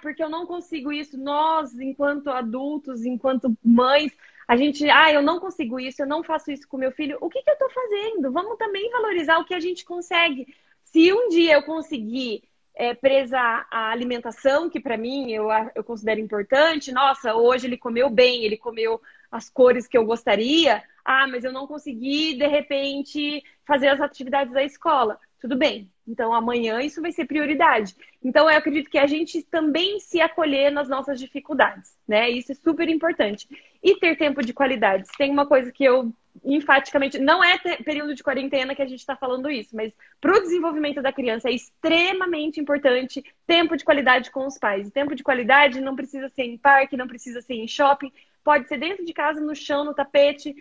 porque eu não consigo isso. Nós, enquanto adultos, enquanto mães, a gente, eu não consigo isso, eu não faço isso com meu filho. O que eu tô fazendo? Vamos também valorizar o que a gente consegue. Se um dia eu conseguir prezar a alimentação, que para mim eu considero importante, nossa, hoje ele comeu bem, ele comeu as cores que eu gostaria, Ah, mas eu não consegui, de repente, fazer as atividades da escola. Tudo bem. Então, amanhã isso vai ser prioridade. Então, eu acredito que a gente também se acolher nas nossas dificuldades, né? Isso é super importante. E ter tempo de qualidade. Tem uma coisa que eu, enfaticamente, não é período de quarentena que a gente está falando isso, mas para o desenvolvimento da criança é extremamente importante tempo de qualidade com os pais. E tempo de qualidade não precisa ser em parque, não precisa ser em shopping, pode ser dentro de casa, no chão, no tapete,